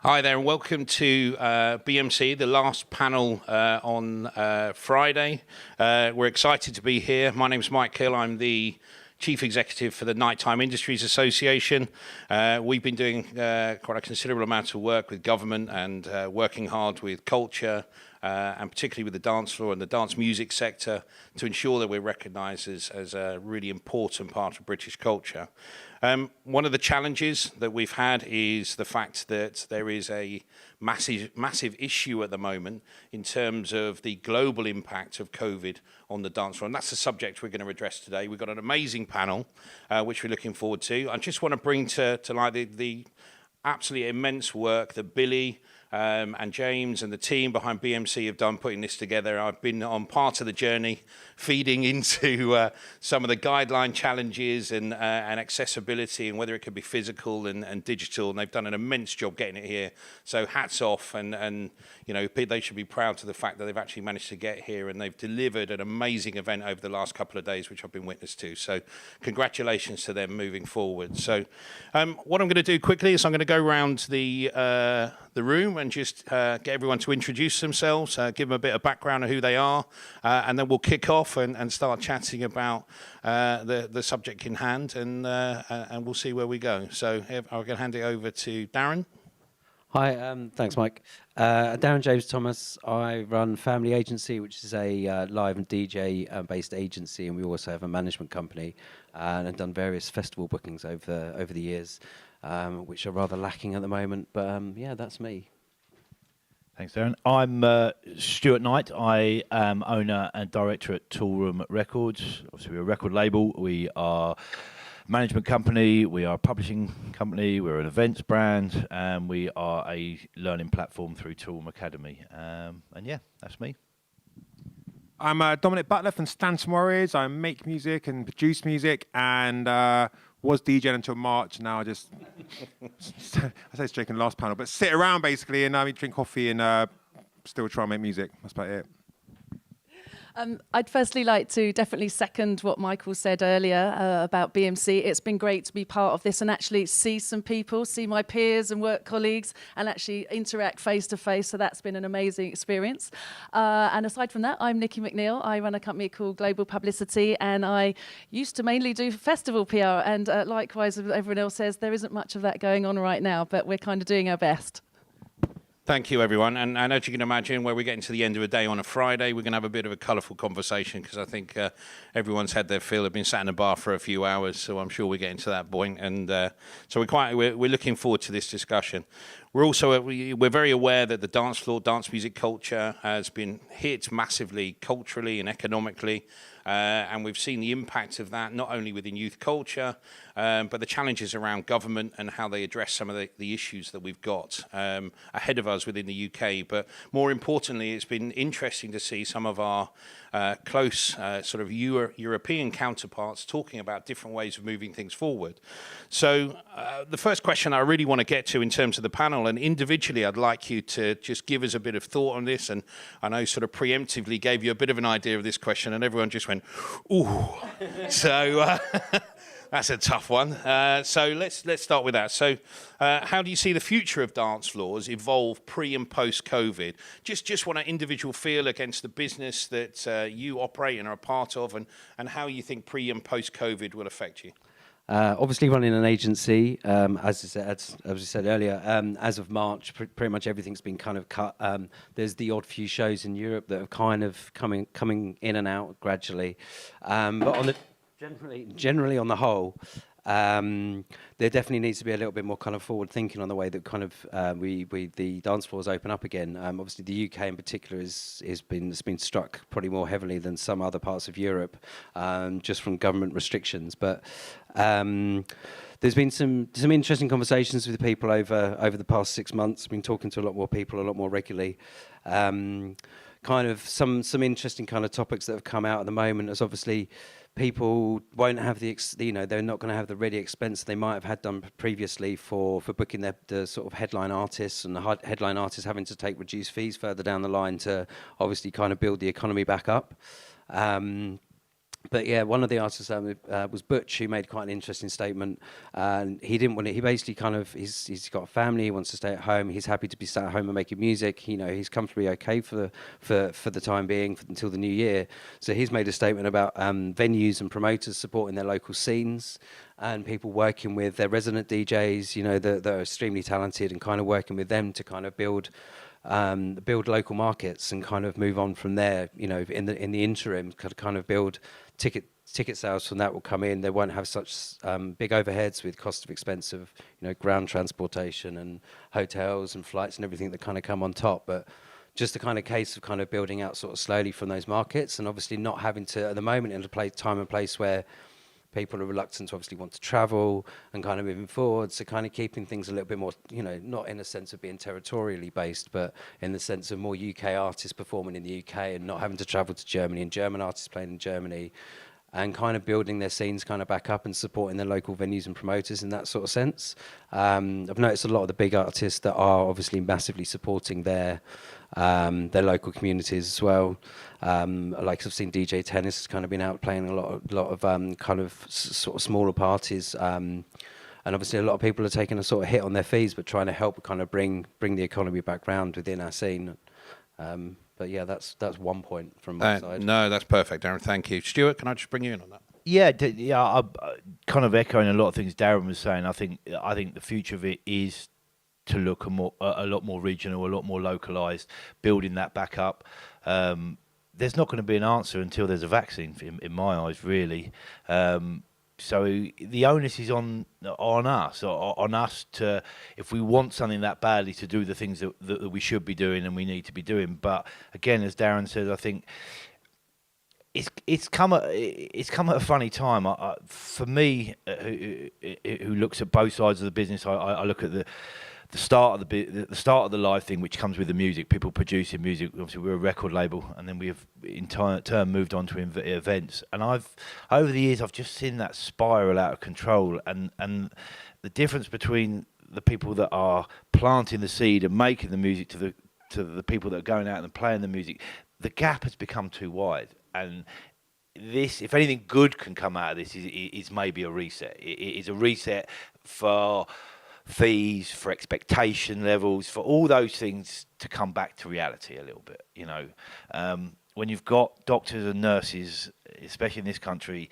Hi there, and welcome to BMC, the last panel on Friday. We're excited to be here. My name's Mike Hill. I'm the Chief Executive for the Nighttime Industries Association. We've been doing quite a considerable amount of work with government and working hard with culture, and particularly with the dance floor and the dance music sector to ensure that we're recognised as a really important part of British culture. One of the challenges that we've had is the fact that there is a massive issue at the moment in terms of the global impact of COVID on the dance floor, and that's the subject we're going to address today. We've got an amazing panel, which we're looking forward to. I just want to bring to light the absolutely immense work that Billy and James and the team behind BMC have done putting this together. I've been on part of the journey, feeding into some of the guideline challenges and accessibility and whether it could be physical and digital, and they've done an immense job getting it here. So hats off, and you know, they should be proud to the fact that they've actually managed to get here, and they've delivered an amazing event over the last couple of days, which I've been witness to. So congratulations to them moving forward. So what I'm going to do quickly is I'm going to go around the room and just get everyone to introduce themselves, give them a bit of background of who they are, and then we'll kick off and start chatting about the subject in hand, and we'll see where we go. So I'm going to hand it over to Darren. Hi, thanks, Mike. Darren James Thomas. I run FMLY Agency, which is a live and DJ based agency, and we also have a management company, and I've done various festival bookings over the years, which are rather lacking at the moment. But yeah, that's me. Thanks, Darren. I'm Stuart Knight. I am owner and director at Toolroom Records. Obviously, we're a record label. We are a management company. We are a publishing company. We're an events brand, and we are a learning platform through Toolroom Academy. And yeah, that's me. I'm Dominic Butler from Stanton Warriors. I make music and produce music, and was DJing until March. Now I just, I say it's drinking last panel, but sit around basically, and I drink coffee and still try and make music. That's about it. I'd firstly like to definitely second what Michael said earlier about BMC. It's been great to be part of this and actually see some people, see my peers and work colleagues, and actually interact face to face. So that's been an amazing experience. And aside from that, I'm Nikki Mcneil. I run a company called Global Publicity, and I used to mainly do festival PR. And likewise, as everyone else says, there isn't much of that going on right now, but we're kind of doing our best. Thank you, everyone. And as you can imagine, where we're getting to the end of the day on a Friday, we're going to have a bit of a colourful conversation because I think everyone's had their fill. They've been sat in a bar for a few hours, so I'm sure we're getting to that point. And so we're looking forward to this discussion. We're very aware that the dance floor, dance music culture has been hit massively culturally and economically. And we've seen the impact of that not only within youth culture, but the challenges around government and how they address some of the issues that we've got ahead of us within the UK. But more importantly, it's been interesting to see some of our close sort of European counterparts talking about different ways of moving things forward. So the first question I really want to get to in terms of the panel, and individually I'd like you to just give us a bit of thought on this, and I know sort of preemptively gave you a bit of an idea of this question, and everyone just went, ooh. So that's a tough one. So let's start with that. So how do you see the future of dance floors evolve pre and post COVID? Just want an individual feel against the business that you operate and are a part of, and how you think pre and post COVID will affect you. Obviously, running an agency, as we said earlier, as of March, pretty much everything's been kind of cut. There's the odd few shows in Europe that are kind of coming in and out gradually, but on the generally on the whole, there definitely needs to be a little bit more kind of forward thinking on the way that kind of the dance floors open up again. Obviously, the UK in particular has been struck probably more heavily than some other parts of Europe, just from government restrictions. But there's been some interesting conversations with people over the past 6 months. I've been talking to a lot more people a lot more regularly. Kind of some interesting kind of topics that have come out at the moment is obviously people won't have they're not going to have the ready expense they might have had done previously for booking the sort of headline artists, and the headline artists having to take reduced fees further down the line to obviously kind of build the economy back up. But yeah, one of the artists was Butch, who made quite an interesting statement. And he didn't want it. He basically kind of he's got a family. He wants to stay at home. He's happy to be sat at home and making music. You know, he's comfortably okay for the time being until the new year. So he's made a statement about venues and promoters supporting their local scenes and people working with their resident DJs. You know, that are extremely talented and kind of working with them to kind of build local markets and kind of move on from there. You know, in the interim, kind of build ticket sales from that will come in. They won't have such big overheads with cost of expensive, you know, ground transportation and hotels and flights and everything that kind of come on top. But just the kind of case of kind of building out sort of slowly from those markets, and obviously not having to at the moment in a time and place where people are reluctant to obviously want to travel and kind of moving forward. So kind of keeping things a little bit more, you know, not in a sense of being territorially based, but in the sense of more UK artists performing in the UK and not having to travel to Germany and German artists playing in Germany, and kind of building their scenes kind of back up and supporting their local venues and promoters in that sort of sense. I've noticed a lot of the big artists that are obviously massively supporting their local communities as well. Like I've seen DJ Tennis has kind of been out playing a lot of kind of sort of smaller parties. And obviously a lot of people are taking a sort of hit on their fees, but trying to help kind of bring the economy back round within our scene. But yeah, that's 1 point from my side. No, that's perfect, Darren. Thank you. Stuart, can I just bring you in on that? Yeah, I'm kind of echoing a lot of things Darren was saying. I think the future of it is to look a lot more regional, a lot more localised, building that back up. There's not going to be an answer until there's a vaccine, in my eyes, really. So the onus is on us to, if we want something that badly, to do the things that we should be doing and we need to be doing. But again, as Darren says, I think it's come at a funny time. For me, who looks at both sides of the business, I look at the start of the live thing, which comes with the music, people producing music. Obviously, we're a record label, and then we have in turn moved on to events. And over the years, I've just seen that spiral out of control, and the difference between the people that are planting the seed and making the music to the people that are going out and playing the music, the gap has become too wide. And this, if anything good can come out of this, is maybe a reset. It is a reset for fees, for expectation levels, for all those things to come back to reality a little bit. You know, when you've got doctors and nurses, especially in this country,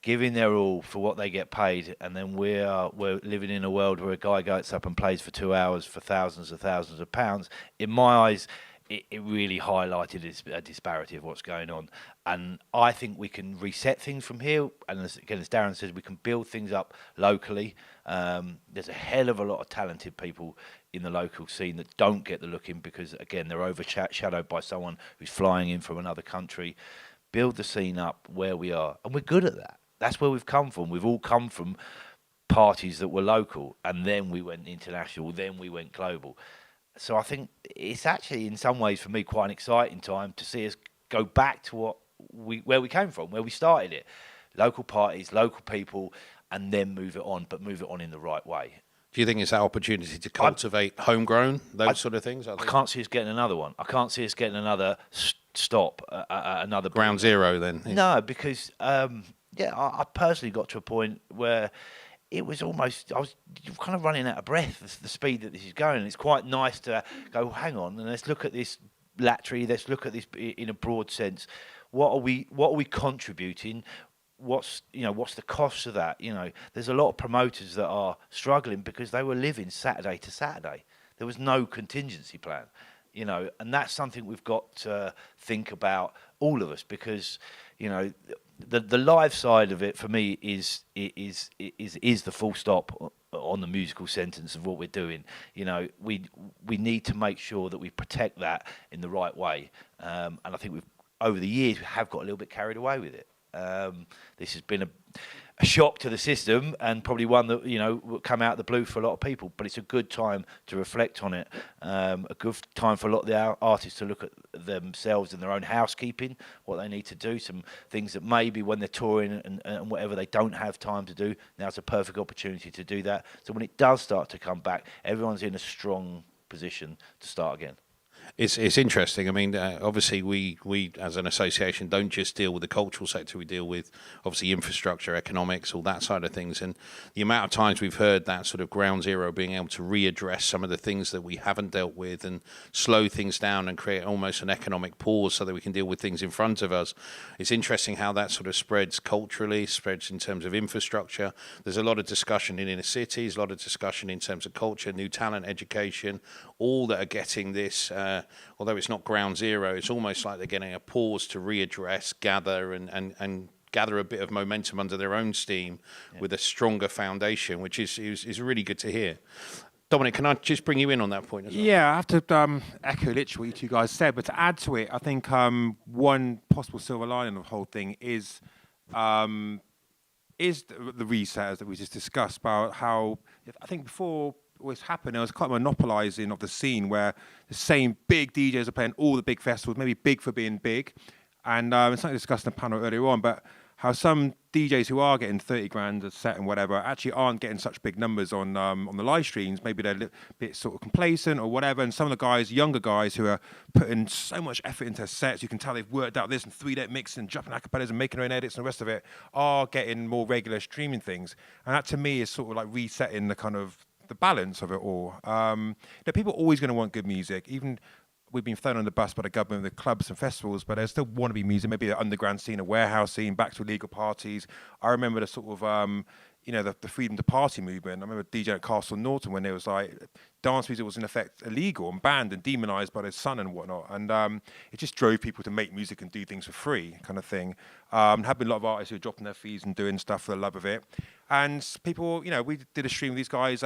giving their all for what they get paid, and then we're living in a world where a guy gets up and plays for 2 hours for thousands of pounds. In my eyes, it really highlighted a disparity of what's going on. And I think we can reset things from here. And as Darren says, we can build things up locally. There's a hell of a lot of talented people in the local scene that don't get the look in because, again, they're overshadowed by someone who's flying in from another country. Build the scene up where we are. And we're good at that. That's where we've come from. We've all come from parties that were local, and then we went international, then we went global. So I think it's actually, in some ways, for me, quite an exciting time to see us go back to where we came from, where we started it. Local parties, local people, and then move it on, but move it on in the right way. Do you think it's that opportunity to cultivate homegrown, those sort of things? I can't see us getting another one. I can't see us getting another stop, another... Ground zero, then? No, because, I personally got to a point where it was almost, I was kind of running out of breath, the speed that this is going. And it's quite nice to go, hang on, and let's look at this laterally, let's look at this in a broad sense. What are we contributing? What's the cost of that? You know, there's a lot of promoters that are struggling because they were living Saturday to Saturday. There was no contingency plan, you know, and that's something we've got to think about, all of us, because, you know, the live side of it for me is the full stop on the musical sentence of what we're doing. You know, we need to make sure that we protect that in the right way, and I think we've, over the years, we have got a little bit carried away with it. This has been a shock to the system, and probably one that, you know, will come out of the blue for a lot of people, but it's a good time to reflect on it. A good time for a lot of the artists to look at themselves and their own housekeeping, what they need to do, some things that maybe when they're touring and whatever they don't have time to do. Now's a perfect opportunity to do that. So when it does start to come back, everyone's in a strong position to start again. It's interesting. I mean, obviously, we as an association don't just deal with the cultural sector. We deal with obviously infrastructure, economics, all that side of things. And the amount of times we've heard that sort of ground zero, being able to readdress some of the things that we haven't dealt with and slow things down and create almost an economic pause so that we can deal with things in front of us. It's interesting how that sort of spreads culturally, spreads in terms of infrastructure. There's a lot of discussion in inner cities, a lot of discussion in terms of culture, new talent, education, all that are getting this. Although it's not ground zero, it's almost like they're getting a pause to readdress, gather, and gather a bit of momentum under their own steam with a stronger foundation, which is really good to hear. Dominic, can I just bring you in on that point as well? Yeah, I have to echo literally what you guys said, but to add to it, I think one possible silver lining of the whole thing is the resets that we just discussed about how I think before what's happened, there was quite a monopolising of the scene where the same big DJs are playing all the big festivals, maybe big for being big. And it's something discussed in the panel earlier on, but how some DJs who are getting 30 grand a set and whatever actually aren't getting such big numbers on the live streams. Maybe they're a bit sort of complacent or whatever. And some of the guys, younger guys who are putting so much effort into sets, you can tell they've worked out this and 3-day mix and dropping acapellas and making their own edits and the rest of it, are getting more regular streaming things. And that to me is sort of like resetting the kind of the balance of it all. People are always going to want good music. Even we've been thrown on the bus by the government with the clubs and festivals, but there still want to be music. Maybe the underground scene, a warehouse scene, back to illegal parties. I remember the sort of the freedom to party movement. I remember DJ at Castle Norton when there was like dance music was in effect illegal and banned and demonized by the Sun and whatnot. And it just drove people to make music and do things for free kind of thing. Have been a lot of artists who are dropping their fees and doing stuff for the love of it. And people, we did a stream with these guys,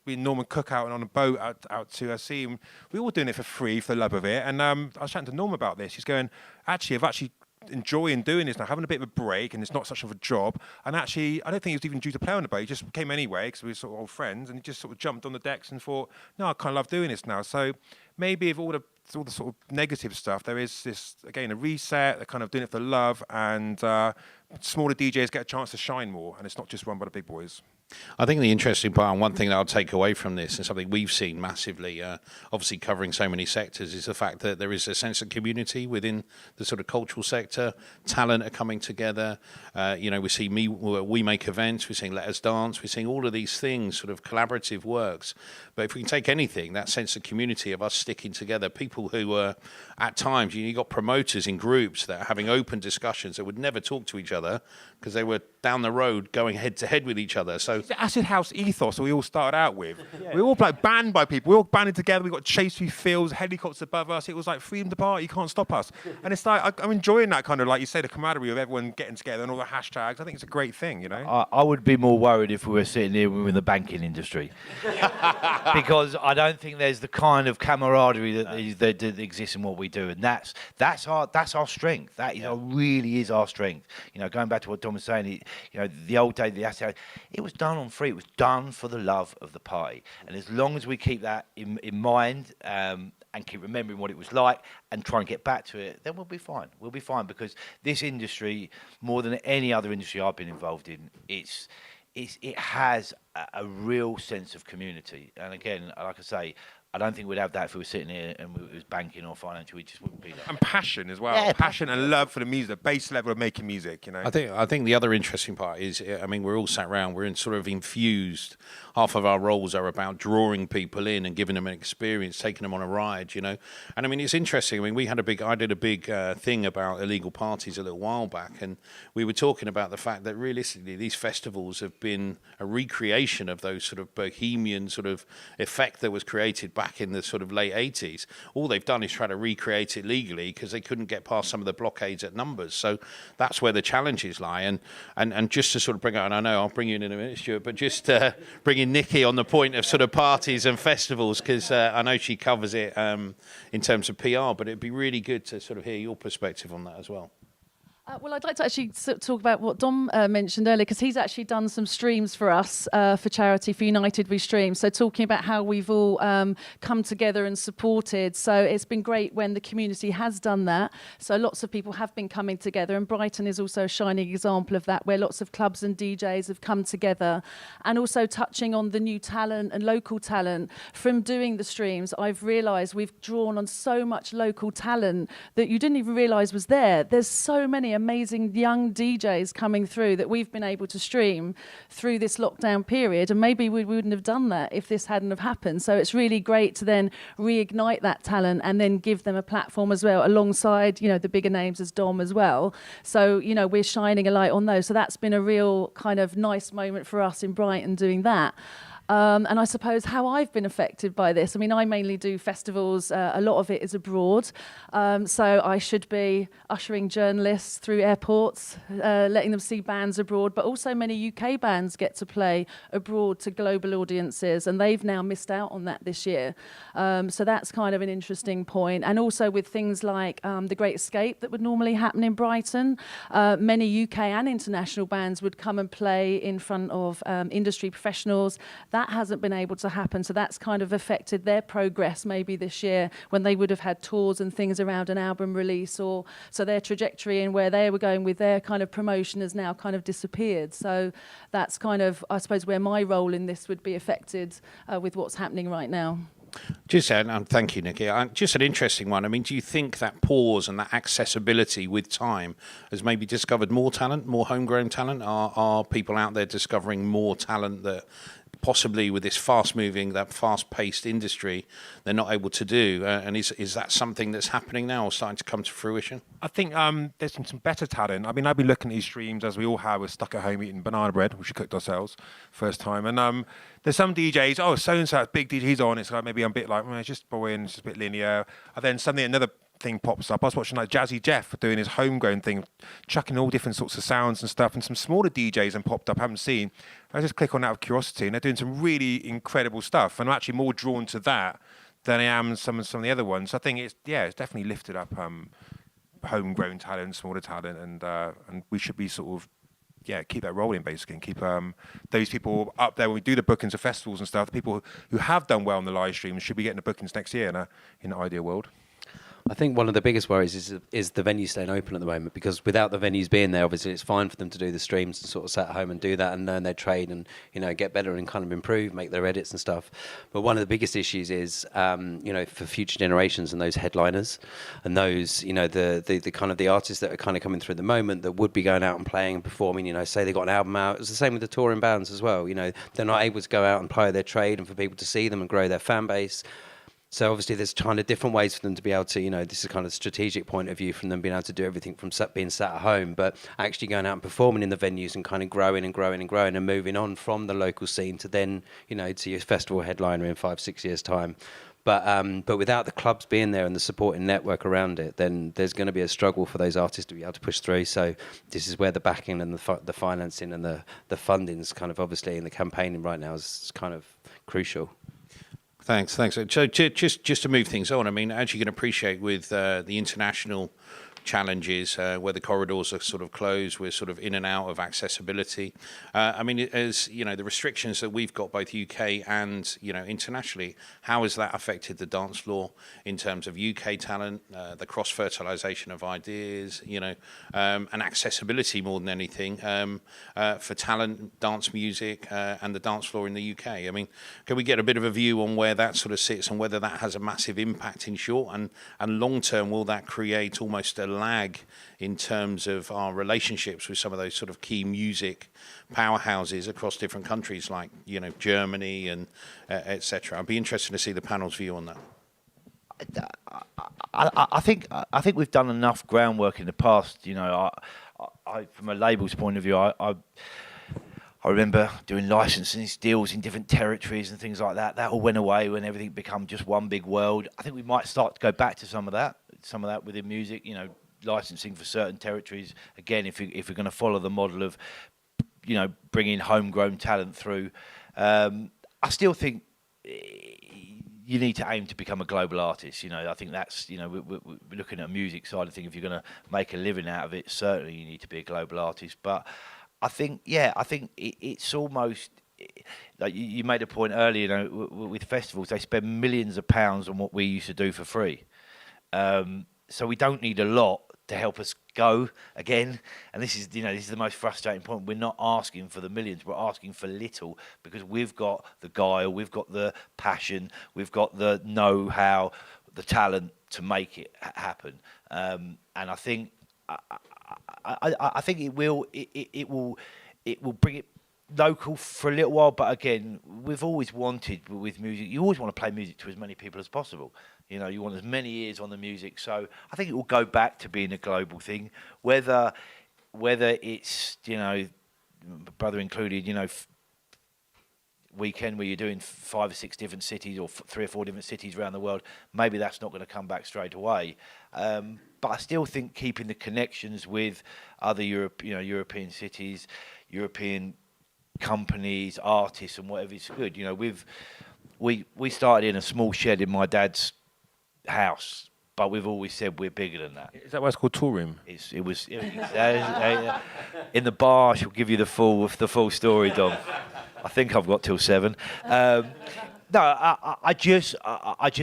we Norman Cook out and on a boat out to sea. And we were all doing it for free for the love of it. And I was chatting to Norm about this. He's going, I've actually enjoying doing this now, having a bit of a break, and it's not such of a job. And actually, I don't think he was even due to play on the boat. He just came anyway because we were sort of old friends, and he just sort of jumped on the decks and thought, no, I kind of love doing this now. So maybe if all the sort of negative stuff, there is this, again, a reset, they're kind of doing it for love, and smaller DJs get a chance to shine more, and it's not just run by the big boys. I think the interesting part, and one thing that I'll take away from this, and something we've seen massively, obviously covering so many sectors, is the fact that there is a sense of community within the sort of cultural sector. Talent are coming together. We see We Make events, we're seeing Let Us Dance, we're seeing all of these things, sort of collaborative works. But if we can take anything, that sense of community of us sticking together, people who are at times, you got promoters in groups that are having open discussions that would never talk to each other because they were down the road going head to head with each other. So the acid house ethos that we all started out with. We were all like banned by people. We all banded together. We got chased through fields, helicopters above us. It was like freedom to party. You can't stop us. And it's like I'm enjoying that kind of, like you say, the camaraderie of everyone getting together and all the hashtags. I think it's a great thing, I would be more worried if we were sitting here and we were in the banking industry, because I don't think there's the kind of camaraderie that exists in what we do, and that's our strength. That really is our strength. Going back to what Tom was saying, the old day, the acid, it was done on free. It was done for the love of the party. And as long as we keep that in mind and keep remembering what it was like and try and get back to it, then we'll be fine. We'll be fine, because this industry, more than any other industry I've been involved in, it has a real sense of community. And again, like I say, I don't think we'd have that if we were sitting here and it was banking or financial. We just wouldn't be there. And passion as well. Yeah, passion and love for the music, the base level of making music, I think the other interesting part is, we're all sat around, we're in sort of infused. Half of our roles are about drawing people in and giving them an experience, taking them on a ride, And it's interesting. I did a big thing about illegal parties a little while back, and we were talking about the fact that realistically these festivals have been a recreation of those sort of bohemian sort of effect that was created back in the sort of late 80s. All they've done is try to recreate it legally because they couldn't get past some of the blockades at numbers. So that's where the challenges lie. And just to sort of bring out, and I know I'll bring you in a minute, Stuart, but just bringing Nikki on the point of sort of parties and festivals, because I know she covers it in terms of PR, but it'd be really good to sort of hear your perspective on that as well. Well, I'd like to actually talk about what Dom mentioned earlier, because he's actually done some streams for us for charity, for United We Stream. So talking about how we've all come together and supported. So it's been great when the community has done that. So lots of people have been coming together, and Brighton is also a shining example of that, where lots of clubs and DJs have come together. And also touching on the new talent and local talent. From doing the streams, I've realised we've drawn on so much local talent that you didn't even realise was there. There's so many amazing young DJs coming through that we've been able to stream through this lockdown period, and maybe we wouldn't have done that if this hadn't have happened. So it's really great to then reignite that talent and then give them a platform as well, alongside, you know, the bigger names as Dom as well. So, you know, we're shining a light on those. So that's been a real kind of nice moment for us in Brighton doing that. And I suppose how I've been affected by this. I mean, I mainly do festivals. A lot of it is abroad. So I should be ushering journalists through airports, letting them see bands abroad. But also many UK bands get to play abroad to global audiences. And they've now missed out on that this year. So that's kind of an interesting point. And also with things like The Great Escape that would normally happen in Brighton, many UK and international bands would come and play in front of industry professionals. That hasn't been able to happen, so that's kind of affected their progress maybe this year, when they would have had tours and things around an album release, or so their trajectory and where they were going with their kind of promotion has now kind of disappeared. So that's kind of, I suppose, where my role in this would be affected with what's happening right now. Just thank you, Nikki. Just an interesting one. I mean, do you think that pause and that accessibility with time has maybe discovered more talent, more homegrown talent? Are people out there discovering more talent that possibly with this fast-moving, that fast-paced industry, they're not able to do? And is that something that's happening now or starting to come to fruition? I think there's some better talent. I mean, I've been looking at these streams, as we all have. We're stuck at home eating banana bread, which we cooked ourselves first time. And there's some DJs, oh, so-and-so, big DJ, he's on. It's like maybe I'm a bit like, it's just boring, it's just a bit linear. And then suddenly another thing pops up. I was watching like Jazzy Jeff doing his homegrown thing, chucking all different sorts of sounds and stuff, and some smaller DJs and popped up I haven't seen. I just click on that out of curiosity, and they're doing some really incredible stuff. And I'm actually more drawn to that than I am some of the other ones. So I think it's definitely lifted up homegrown talent, smaller talent, and we should be sort of keep that rolling basically, and keep those people up there when we do the bookings of festivals and stuff. The people who have done well on the live streams should be getting the bookings next year in an ideal world. I think one of the biggest worries is the venue staying open at the moment, because without the venues being there, obviously it's fine for them to do the streams and sort of sit at home and do that and learn their trade and, you know, get better and kind of improve, make their edits and stuff. But one of the biggest issues is, you know, for future generations and those headliners and those, you know, the kind of the artists that are kind of coming through at the moment that would be going out and playing and performing, you know, say they got an album out. It's the same with the touring bands as well. You know, they're not able to go out and play their trade and for people to see them and grow their fan base. So obviously there's kind of different ways for them to be able to, you know, this is kind of a strategic point of view from them being able to do everything from being sat at home, but actually going out and performing in the venues and kind of growing and moving on from the local scene to then, you know, to your festival headliner in 5-6 years' time. But without the clubs being there and the supporting network around it, then there's going to be a struggle for those artists to be able to push through. So this is where the backing and the financing and the funding is kind of obviously in the campaigning right now is kind of crucial. Thanks. So just to move things on, I mean, as you can appreciate with the international challenges where the corridors are sort of closed, we're sort of in and out of accessibility. I mean, as you know, the restrictions that we've got both UK and, you know, internationally, how has that affected the dance floor in terms of UK talent, the cross-fertilization of ideas, you know, and accessibility more than anything for talent, dance music, and the dance floor in the UK? I mean, can we get a bit of a view on where that sort of sits and whether that has a massive impact in short and long term? Will that create almost a lag in terms of our relationships with some of those sort of key music powerhouses across different countries like, you know, Germany and etc.? I'd be interested to see the panel's view on that. I think we've done enough groundwork in the past. You know, I from a label's point of view, I remember doing licensing deals in different territories and things like that. That all went away when everything became just one big world. I think we might start to go back to some of that within music. You know, licensing for certain territories. Again, if we're going to follow the model of, you know, bringing homegrown talent through, I still think you need to aim to become a global artist. I think that's, we're looking at a music side of things. If you're going to make a living out of it, certainly you need to be a global artist. But I think it's almost, like you made a point earlier, with festivals, they spend millions of pounds on what we used to do for free. So we don't need a lot to help us go again. And this is the most frustrating point. We're not asking for the millions, we're asking for little, because we've got the guile, we've got the passion, we've got the know-how, the talent to make it happen. And I think I think it will bring it local for a little while. But again, we've always wanted with music, you always want to play music to as many people as possible. You want as many ears on the music. So I think it will go back to being a global thing, whether it's, brother included, weekend where you're doing 5 or 6 different cities, or 3 or 4 different cities around the world. Maybe that's not going to come back straight away. But I still think keeping the connections with other European cities, European companies, artists, and whatever is good. We started in a small shed in my dad's house, but we've always said we're bigger than that. Is that why it's called Toolroom? It was in the bar. She'll give you the full story, Dom. I think I've got till 7. No, I just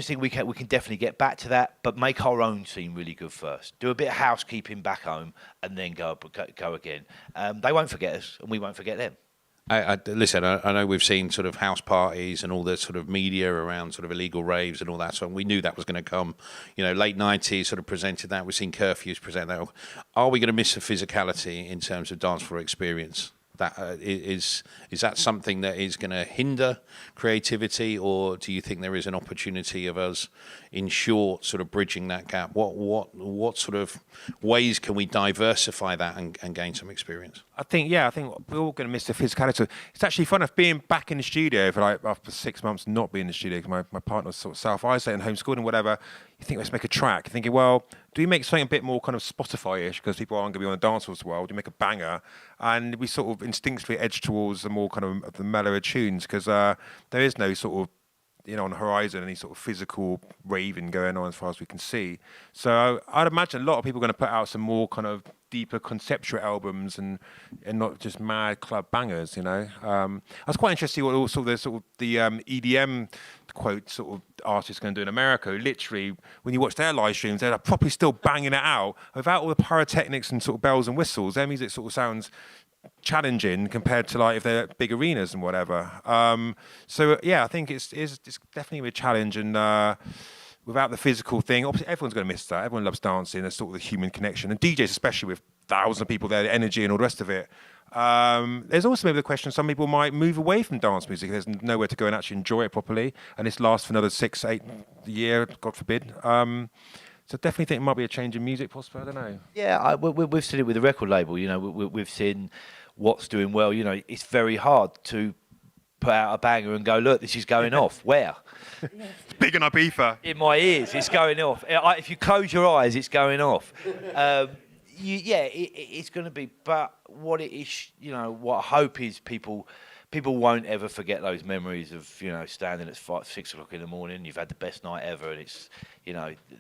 think we can definitely get back to that, but make our own scene really good first. Do a bit of housekeeping back home, and then go again. They won't forget us, and we won't forget them. Listen, I know we've seen sort of house parties and all the sort of media around sort of illegal raves and all that, so we knew that was going to come. Late 90s sort of presented that. We've seen curfews present that. Are we going to miss the physicality in terms of dance floor experience? That is that something that is going to hinder creativity, or do you think there is an opportunity of us, in short, sort of bridging that gap? What sort of ways can we diversify that and gain some experience? I think we're all going to miss the physicality. It's actually fun of being back in the studio for after 6 months not being in the studio, because my partner's sort of self-isolating, homeschooled and whatever. You think, let's make a track. You're thinking, well, do we make something a bit more kind of Spotify-ish, because people aren't going to be on the dance floors as well? Do we make a banger? And we sort of instinctively edge towards the more kind of the mellower tunes, because there is no sort of, on the horizon, any sort of physical raving going on as far as we can see. So I'd imagine a lot of people are going to put out some more kind of deeper conceptual albums and not just mad club bangers. I was quite interested what also the EDM quote sort of artists going to do in America. Literally, when you watch their live streams, they're probably still banging it out without all the pyrotechnics and sort of bells and whistles. Their music sort of sounds challenging compared to if they're at big arenas and whatever. So I think it's definitely a challenge, and without the physical thing, obviously everyone's going to miss that. Everyone loves dancing. There's sort of the human connection, and DJs especially, with thousands of people there, the energy and all the rest of it. There's also maybe the question, some people might move away from dance music. There's nowhere to go and actually enjoy it properly, and this lasts for another 6-8 years, God forbid. So definitely think it might be a change in music, possibly. I don't know. Yeah, we've seen it with the record label. We've seen what's doing well. It's very hard to put out a banger and go, look, this is going off. Where? It's big in Ibiza. In my ears, it's going off. If you close your eyes, it's going off. It's going to be. But what it is, what I hope is people won't ever forget those memories of, standing at 6 o'clock in the morning. You've had the best night ever, and it's,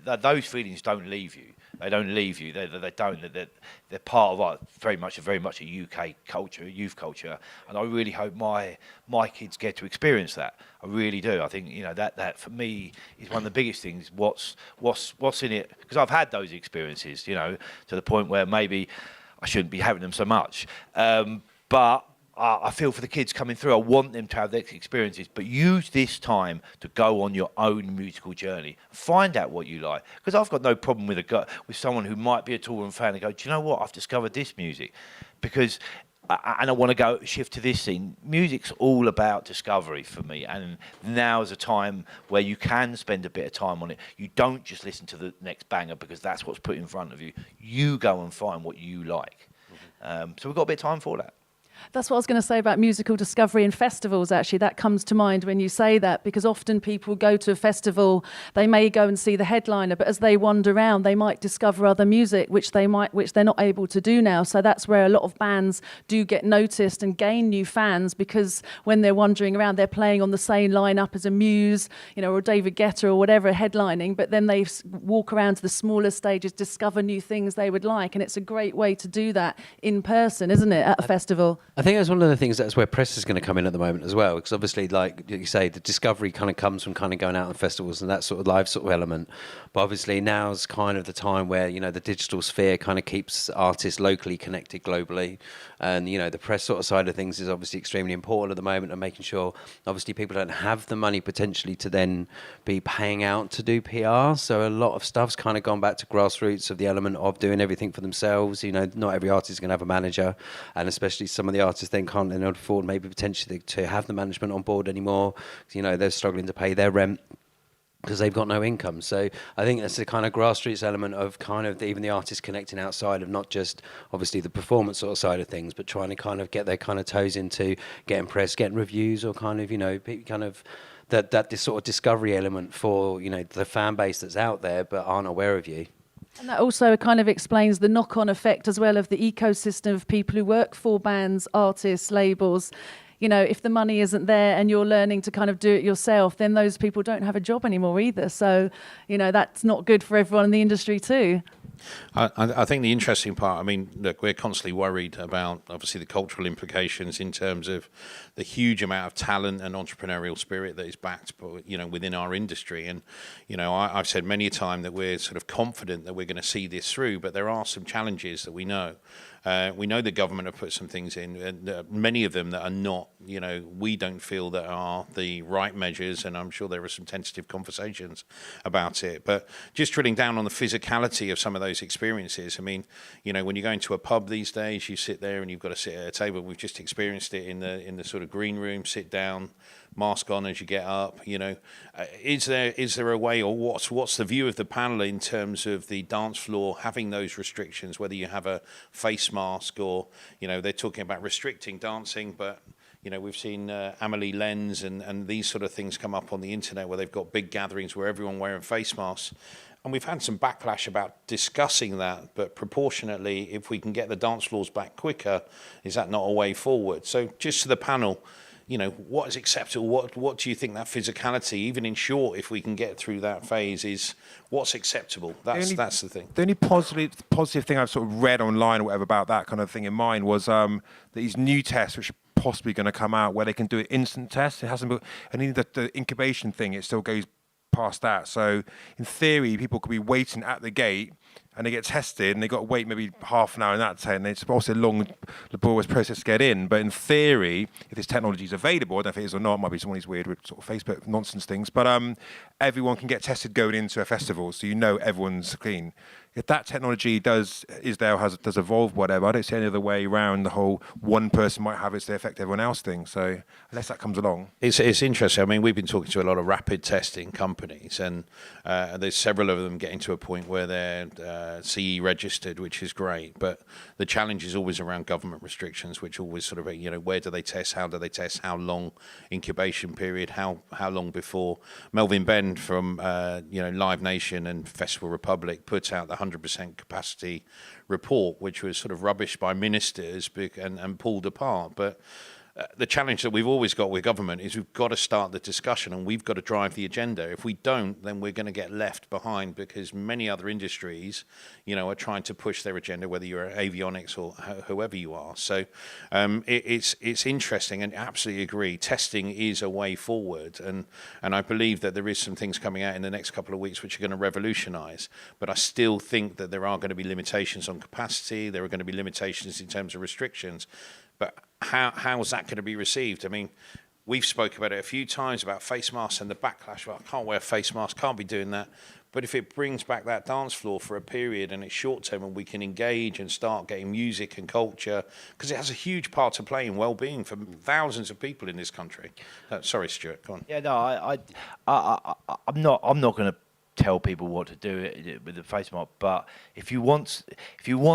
those feelings don't leave you. They don't leave you. They don't. They're part of very much a UK culture, a youth culture. And I really hope my kids get to experience that. I really do. I think that for me is one of the biggest things. What's in it? Because I've had those experiences. To the point where maybe I shouldn't be having them so much. But I feel for the kids coming through. I want them to have their experiences, but use this time to go on your own musical journey. Find out what you like. Because I've got no problem with someone who might be a Toolroom fan and go, do you know what? I've discovered this music, and I want to go shift to this scene. Music's all about discovery for me, and now's a time where you can spend a bit of time on it. You don't just listen to the next banger because that's what's put in front of you. You go and find what you like. So we've got a bit of time for that. That's what I was going to say about musical discovery and festivals, actually. That comes to mind when you say that, because often people go to a festival, they may go and see the headliner, but as they wander around, they might discover other music, which they're not able to do now. So that's where a lot of bands do get noticed and gain new fans, because when they're wandering around, they're playing on the same lineup as a Muse, or David Guetta or whatever headlining, but then they walk around to the smaller stages, discover new things they would like, and it's a great way to do that in person, isn't it, at a festival? I think that's one of the things that's where press is going to come in at the moment as well, because obviously, like you say, the discovery kind of comes from kind of going out on festivals and that sort of live sort of element. But obviously now's kind of the time where, the digital sphere kind of keeps artists locally connected globally. And, the press sort of side of things is obviously extremely important at the moment, and making sure, obviously, people don't have the money potentially to then be paying out to do PR. So a lot of stuff's kind of gone back to grassroots of the element of doing everything for themselves. Not every artist is going to have a manager, and especially some of the artists then can't afford maybe potentially to have the management on board anymore. They're struggling to pay their rent because they've got no income. So I think that's the kind of grassroots element of kind of even the artists connecting outside of not just obviously the performance sort of side of things, but trying to kind of get their kind of toes into getting press, getting reviews, or kind of, kind of that this sort of discovery element for, the fan base that's out there but aren't aware of you. And that also kind of explains the knock-on effect as well of the ecosystem of people who work for bands, artists, labels. If the money isn't there and you're learning to kind of do it yourself, then those people don't have a job anymore either. So, that's not good for everyone in the industry too. I think the interesting part, look, we're constantly worried about, obviously, the cultural implications in terms of the huge amount of talent and entrepreneurial spirit that is backed, within our industry. And, I've said many a time that we're sort of confident that we're going to see this through, but there are some challenges that we know. We know the government have put some things in, and many of them that are not, we don't feel that are the right measures, and I'm sure there are some tentative conversations about it. But just drilling down on the physicality of some of those experiences, when you go into a pub these days, you sit there and you've got to sit at a table. We've just experienced it in the sort of green room, sit down, mask on as you get up. Is there a way, or what's the view of the panel in terms of the dance floor having those restrictions, whether you have a face mask or, they're talking about restricting dancing, but we've seen FMLY Lens and these sort of things come up on the internet where they've got big gatherings where everyone wearing face masks. And we've had some backlash about discussing that, but proportionately, if we can get the dance floors back quicker, is that not a way forward? So just to the panel, what is acceptable? What do you think that physicality, even in short, if we can get through that phase, is what's acceptable? That's the thing. The only positive thing I've sort of read online or whatever about that kind of thing in mind was these new tests which are possibly going to come out where they can do an instant test. It hasn't been, and even the incubation thing, it still goes past that. So in theory, people could be waiting at the gate and they get tested and they got to wait maybe half an hour in that and it's also a long, laborious process to get in. But in theory, if this technology is available, I don't know if it is or not, it might be some of these weird sort of Facebook nonsense things, but everyone can get tested going into a festival, so everyone's clean. If that technology does evolve, whatever, I don't see any other way around the whole one person might have it to affect everyone else thing. So unless that comes along. It's interesting. We've been talking to a lot of rapid testing companies, and there's several of them getting to a point where they're CE registered, which is great. But the challenge is always around government restrictions, which always sort of, where do they test? How do they test? How long incubation period? How long before? Melvin Benn from, Live Nation and Festival Republic put out the 100% capacity report, which was sort of rubbished by ministers and pulled apart. But the challenge that we've always got with government is we've got to start the discussion and we've got to drive the agenda. If we don't, then we're going to get left behind because many other industries, are trying to push their agenda, whether you're avionics or whoever you are. So it's interesting, and absolutely agree. Testing is a way forward, and I believe that there is some things coming out in the next couple of weeks which are going to revolutionise. But I still think that there are going to be limitations on capacity. There are going to be limitations in terms of restrictions. But how is that going to be received? We've spoke about it a few times about face masks and the backlash. Well, I can't wear a face mask, can't be doing that. But if it brings back that dance floor for a period and it's short term and we can engage and start getting music and culture, because it has a huge part to play in well-being for thousands of people in this country. Sorry, Stuart, go on. Yeah, no, I'm not going to tell people what to do with the face mask. But if you want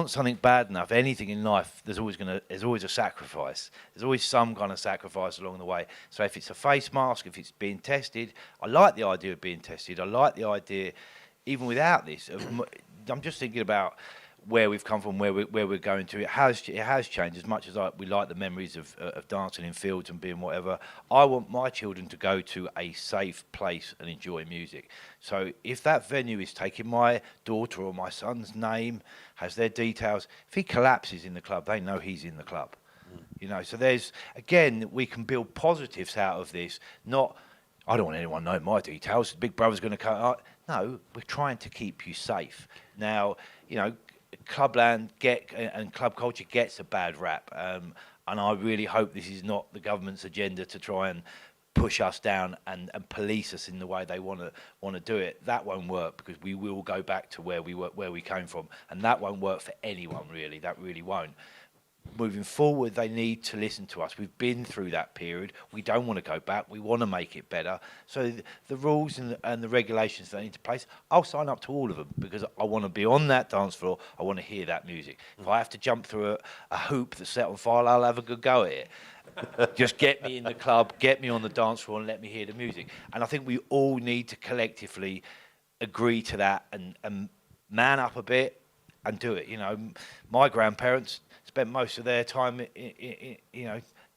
something bad enough, anything in life, there's always a sacrifice. There's always some kind of sacrifice along the way. So if it's a face mask, if it's being tested, I like the idea of being tested. I like the idea, even without this. I'm just thinking about where we've come from, where we're going to. It has changed. As much as we like the memories of dancing in fields and being whatever, I want my children to go to a safe place and enjoy music. So if that venue is taking my daughter or my son's name, has their details, if he collapses in the club, they know he's in the club. You know, so we can build positives out of this. Not, I don't want anyone knowing my details. Big Brother's going to come out. No, we're trying to keep you safe. Now, you know, Clubland and club culture gets a bad rap, and I really hope this is not the government's agenda to try and push us down and police us in the way they want to do it. That won't work, because we will go back to where we came from, and that won't work for anyone really. That really won't. Moving forward, they need to listen to us. We've been through that period. We don't want to go back. We want to make it better. So the rules and the regulations that need to place, I'll sign up to all of them, because I want to be on that dance floor. I want to hear that music. If I have to jump through a hoop that's set on fire, I'll have a good go at it. Just get me in the club, get me on the dance floor, and let me hear the music. And I think we all need to collectively agree to that and man up a bit and do it. You know, my grandparents spent most of their time,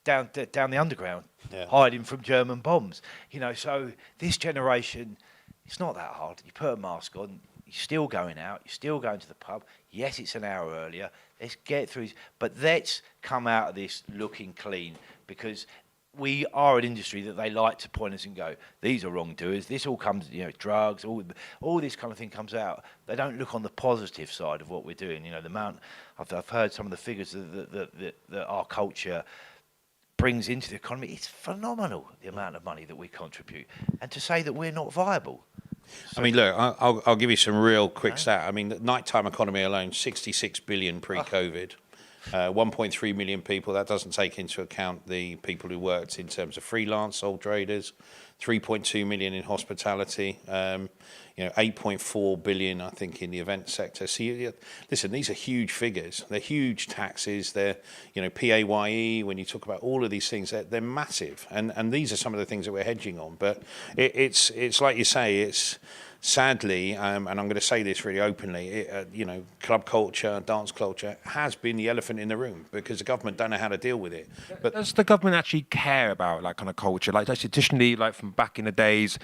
down the underground, hiding from German bombs. You know, so this generation, it's not that hard. You put a mask on, you're still going out, you're still going to the pub. Yes, it's an hour earlier. Let's get through, but let's come out of this looking clean, because we are an industry that they like to point us and go, these are wrongdoers. This all comes, you know, drugs, all this kind of thing comes out. They don't look on the positive side of what we're doing. You know, the amount I've heard some of the figures that our culture brings into the economy. It's phenomenal, the amount of money that we contribute, and to say that we're not viable. I mean, look, I'll give you some real quick stat. I mean, the nighttime economy alone, 66 billion pre-COVID. 1.3 million people. That doesn't take into account the people who worked in terms of freelance, sole traders. 3.2 million in hospitality. 8.4 billion, I think, in the event sector. So, listen, these are huge figures. They're huge taxes. They're, PAYE. When you talk about all of these things, they're massive. And these are some of the things that we're hedging on. But it's like you say, it's. Sadly, and I'm going to say this really openly, club culture, dance culture has been the elephant in the room, because the government don't know how to deal with it. But does the government actually care about that kind of culture? Like, traditionally, like from back in the days,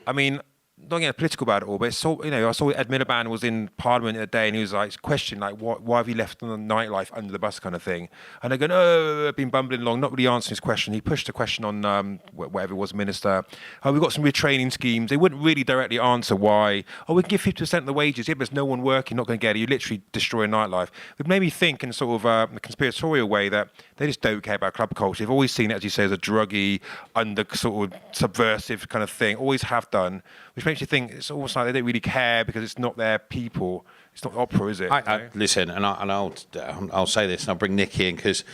I mean, don't get political about it all, but it's so, I saw Ed Miliband was in Parliament the other day, and he was like questioned, like, why have you left the nightlife under the bus kind of thing? And they're going, I've been bumbling along, not really answering his question. He pushed the question on whatever it was, minister. We've got some retraining schemes. They wouldn't really directly answer why. We can give 50% of the wages. Yeah, but there's no one working, not going to get it. You literally destroy nightlife. It made me think in sort of a conspiratorial way that they just don't care about club culture. They've always seen it, as you say, as a druggy, under sort of subversive kind of thing. Always have done, which makes you think it's almost like they don't really care because it's not their people. It's not opera, is it? Listen, and I'll say this, and I'll bring Nikki in, because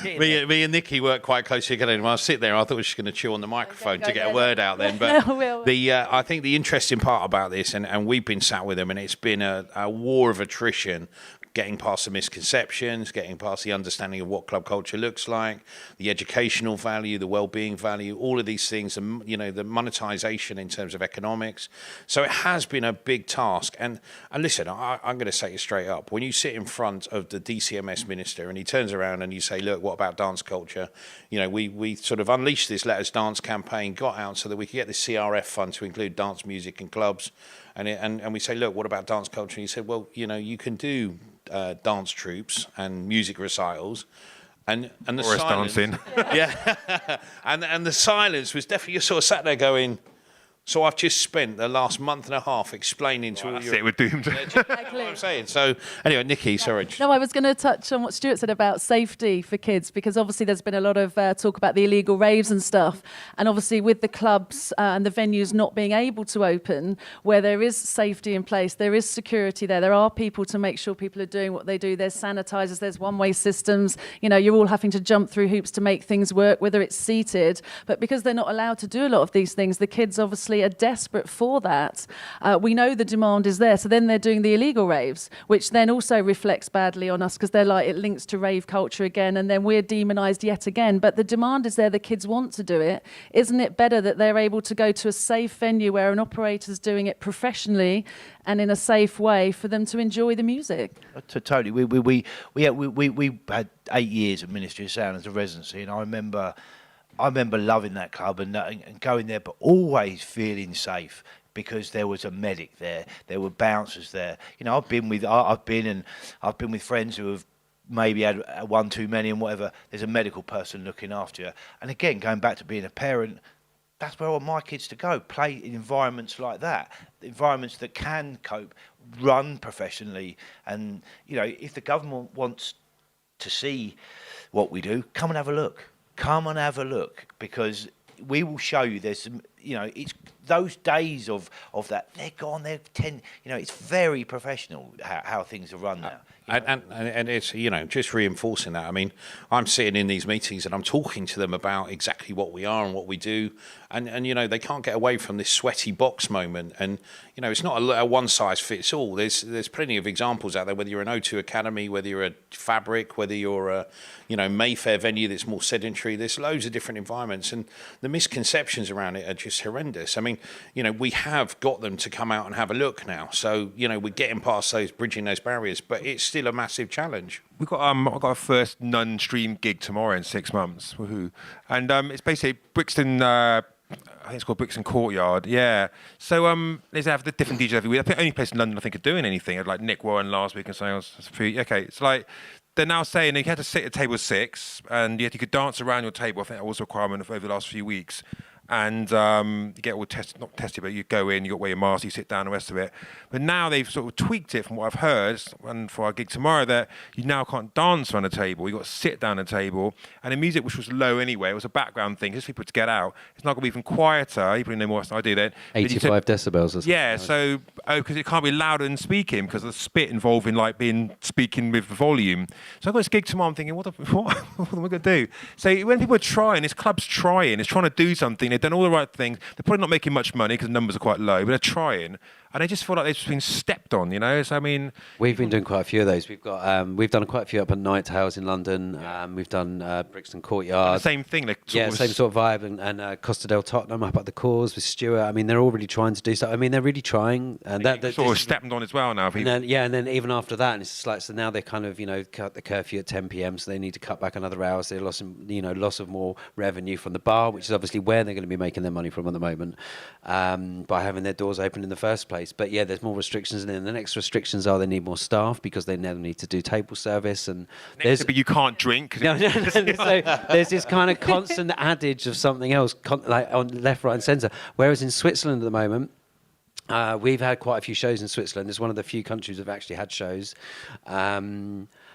me and Nikki work quite closely together. And when I was sitting there, I thought we were just going to chew on the microphone to get a word out then. But I think the interesting part about this, and we've been sat with them, and it's been a war of attrition, getting past the misconceptions, getting past the understanding of what club culture looks like, the educational value, the well-being value, all of these things, and the monetization in terms of economics. So it has been a big task. And listen, I'm going to say it straight up. When you sit in front of the DCMS minister and he turns around and you say, look, what about dance culture? We sort of unleashed this Let Us Dance campaign, got out so that we could get the CRF fund to include dance music and clubs. And we say, look, what about dance culture? And he said, well, you can do dance troupes and music recitals, and the silence, dancing. and the silence was definitely, you sort of sat there going, so I've just spent the last month and a half explaining to all you. We're doomed. Exactly. What I'm saying. So anyway, Nikki, sorry. No, I was going to touch on what Stuart said about safety for kids, because obviously there's been a lot of talk about the illegal raves and stuff. And obviously with the clubs and the venues not being able to open, where there is safety in place, there is security there are people to make sure people are doing what they do. There's sanitizers, there's one-way systems. You're all having to jump through hoops to make things work, whether it's seated. But because they're not allowed to do a lot of these things, the kids obviously actually are desperate for that. We know the demand is there, so then they're doing the illegal raves, which then also reflects badly on us because they're like, it links to rave culture again, and then we're demonised yet again. But the demand is there, the kids want to do it. Isn't it better that they're able to go to a safe venue where an operator's doing it professionally and in a safe way for them to enjoy the music? Totally. We had 8 years of Ministry of Sound as a residency, and I remember loving that club and going there, but always feeling safe because there was a medic there, there were bouncers there. You know, I've been with friends who have maybe had one too many and whatever. There's a medical person looking after you. And again, going back to being a parent, that's where I want my kids to go, play in environments like that, environments that can cope, run professionally. And, you know, if the government wants to see what we do, come and have a look. Come and have a look, because we will show you there's some, you know, it's those days of that, they're gone, they're 10, you know, it's very professional how things are run now. And it's, you know, just reinforcing that. I mean, I'm sitting in these meetings and I'm talking to them about exactly what we are and what we do. And you know, they can't get away from this sweaty box moment. And, you know, it's not a one size fits all. There's plenty of examples out there, whether you're an O2 Academy, whether you're a Fabric, whether you're a, you know, Mayfair venue that's more sedentary. There's loads of different environments. And the misconceptions around it are just horrendous. I mean, you know, we have got them to come out and have a look now. So, you know, we're getting past those, bridging those barriers, but it's still a massive challenge. We've got I've got our first non-stream gig tomorrow in 6 months. Woohoo! And it's basically Brixton. I think it's called Brixton Courtyard. Yeah. So they have the different DJs every week. I think the only place in London I think are doing anything. I had like Nick Warren last week and saying, okay, it's like they're now saying you had to sit at table 6 and yet you could dance around your table. I think that was a requirement over the last few weeks. And you get all tested, not tested, but you go in, you got to wear your mask, you sit down, the rest of it. But now they've sort of tweaked it from what I've heard, and for our gig tomorrow, that you now can't dance around a table, you've got to sit down at a table. And the music, which was low anyway, it was a background thing, just for people to get out. It's not going to be even quieter, you probably know more than I do then. 85 decibels or something. Yeah, so, because it can't be louder than speaking, because of the spit involved in like speaking with the volume. So I've got this gig tomorrow, I'm thinking, what am I going to do? So when people are trying, this club's trying, it's trying to do something, they've done all the right things. They're probably not making much money because the numbers are quite low, but they're trying. And they just feel like they've just been stepped on, you know? So, I mean... We've been doing quite a few of those. We've done quite a few up at Night House in London. We've done Brixton Courtyard. The same thing. Same sort of vibe. And Costa del Tottenham up at the Cause with Stuart. I mean, they're all really trying to do stuff. I mean, they're really trying. And that sort of stepped on as well now. And then even after that, and it's just like, so now they kind of, you know, cut the curfew at 10 p.m, so they need to cut back another hour. So they're loss of more revenue from the bar, which is obviously where they're going to be making their money from at the moment, by having their doors open in the first place. But yeah, there's more restrictions, and then the next restrictions are they need more staff because they now need to do table service, and but you can't drink. No. So there's this kind of constant adage of something else, like on left, right, and centre. Whereas in Switzerland at the moment, we've had quite a few shows in Switzerland. It's one of the few countries that have actually had shows.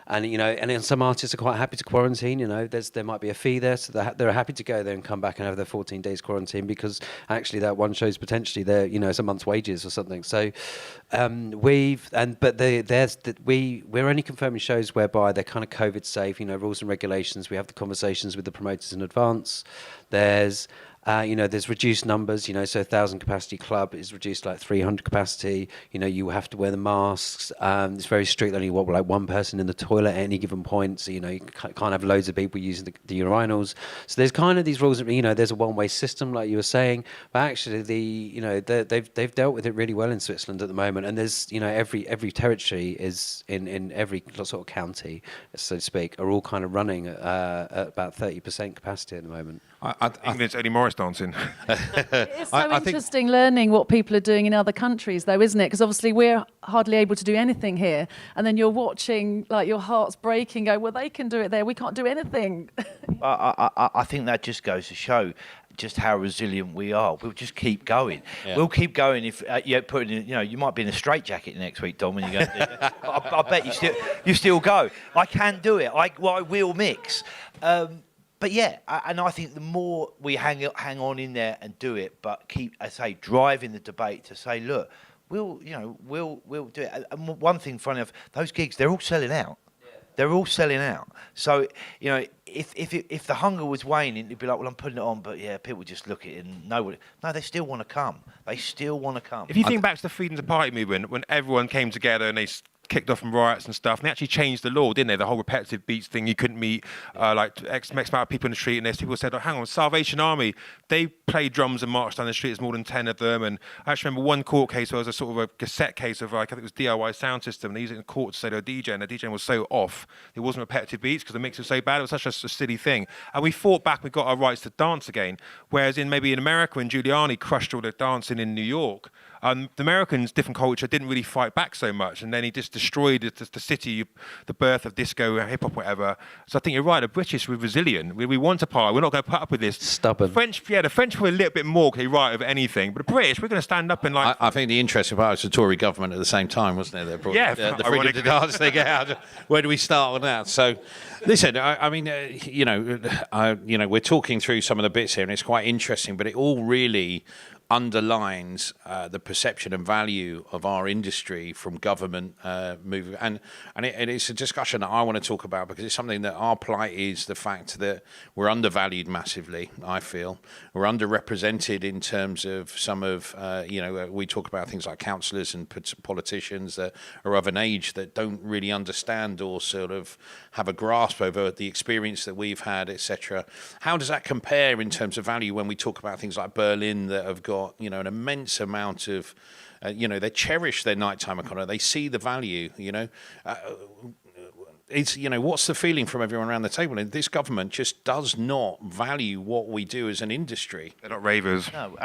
And you know, and then some artists are quite happy to quarantine. You know, there might be a fee there, so they're happy to go there and come back and have their 14 days quarantine, because actually that one show's potentially their, you know, it's a month's wages or something. So we're only confirming shows whereby they're kind of COVID safe. You know, rules and regulations. We have the conversations with the promoters in advance. There's reduced numbers, you know, so 1,000 capacity club is reduced like 300 capacity. You know, you have to wear the masks. It's very strict, only like one person in the toilet at any given point. So, you know, you can't have loads of people using the urinals. So there's kind of these rules, you know, there's a one-way system, like you were saying. But actually, they've dealt with it really well in Switzerland at the moment. And there's, you know, every territory is in every sort of county, so to speak, are all kind of running at about 30% capacity at the moment. England's only Morris dancing. It's so interesting learning what people are doing in other countries, though, isn't it? Because obviously we're hardly able to do anything here, and then you're watching, like, your heart's breaking. Go, well, they can do it there. We can't do anything. I think that just goes to show just how resilient we are. We'll just keep going. Yeah. We'll keep going. If you might be in a straitjacket next week, Dom, when you go. I bet you still go. I can do it. I will mix. But yeah, and I think the more we hang on in there and do it, but keep, I say, driving the debate to say, look, we'll do it. And one thing, funny enough, those gigs, they're all selling out. They're all selling out. So, you know, if the hunger was waning, it'd be like, well, I'm putting it on, but yeah, people just look at it and know. No, they still want to come. They still want to come. If you think back to the Freedom to Party movement, when everyone came together and they kicked off from riots and stuff, and they actually changed the law, didn't they? The whole repetitive beats thing, you couldn't meet like X amount of people in the street, and there's people said, oh, hang on, Salvation Army, they played drums and marched down the street, there's more than 10 of them, and I actually remember one court case where it was a sort of a cassette case of, like, I think it was DIY sound system, and they used it in court to say to a DJ, and the DJ was so off, it wasn't repetitive beats because the mix was so bad, it was such a silly thing. And we fought back, we got our rights to dance again, whereas maybe in America, when Giuliani crushed all the dancing in New York, the Americans, different culture, didn't really fight back so much, and then he just destroyed the city, the birth of disco, hip hop, whatever. So I think you're right. The British were resilient. We want to party. We're not going to put up with this. Stubborn. The French were a little bit more because they right over anything, but the British, we're going to stand up and like. I think the interesting part was the Tory government at the same time, wasn't it? They brought the freedom to dance thing out. Where do we start on that? So, listen, I mean, we're talking through some of the bits here, and it's quite interesting, but it all really underlines the perception and value of our industry from government movement, and it's a discussion that I want to talk about because it's something that our plight is the fact that we're undervalued massively. I feel we're underrepresented in terms of some of we talk about things like councillors and politicians that are of an age that don't really understand or sort of have a grasp over the experience that we've had, etc. How does that compare in terms of value when we talk about things like Berlin that have got an immense amount of they cherish their nighttime economy, they see the value, it's what's the feeling from everyone around the table? And this government just does not value what we do as an industry. They're not ravers. No,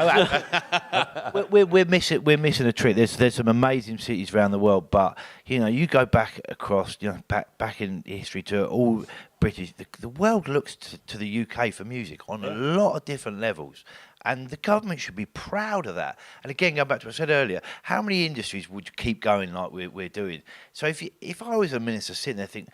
we're missing a trick. There's some amazing cities around the world, but you go back across, back in history to all British. The world looks to the UK for music on a lot of different levels. And the government should be proud of that. And again, going back to what I said earlier, how many industries would keep going like we're doing? So if I was a minister sitting there thinking,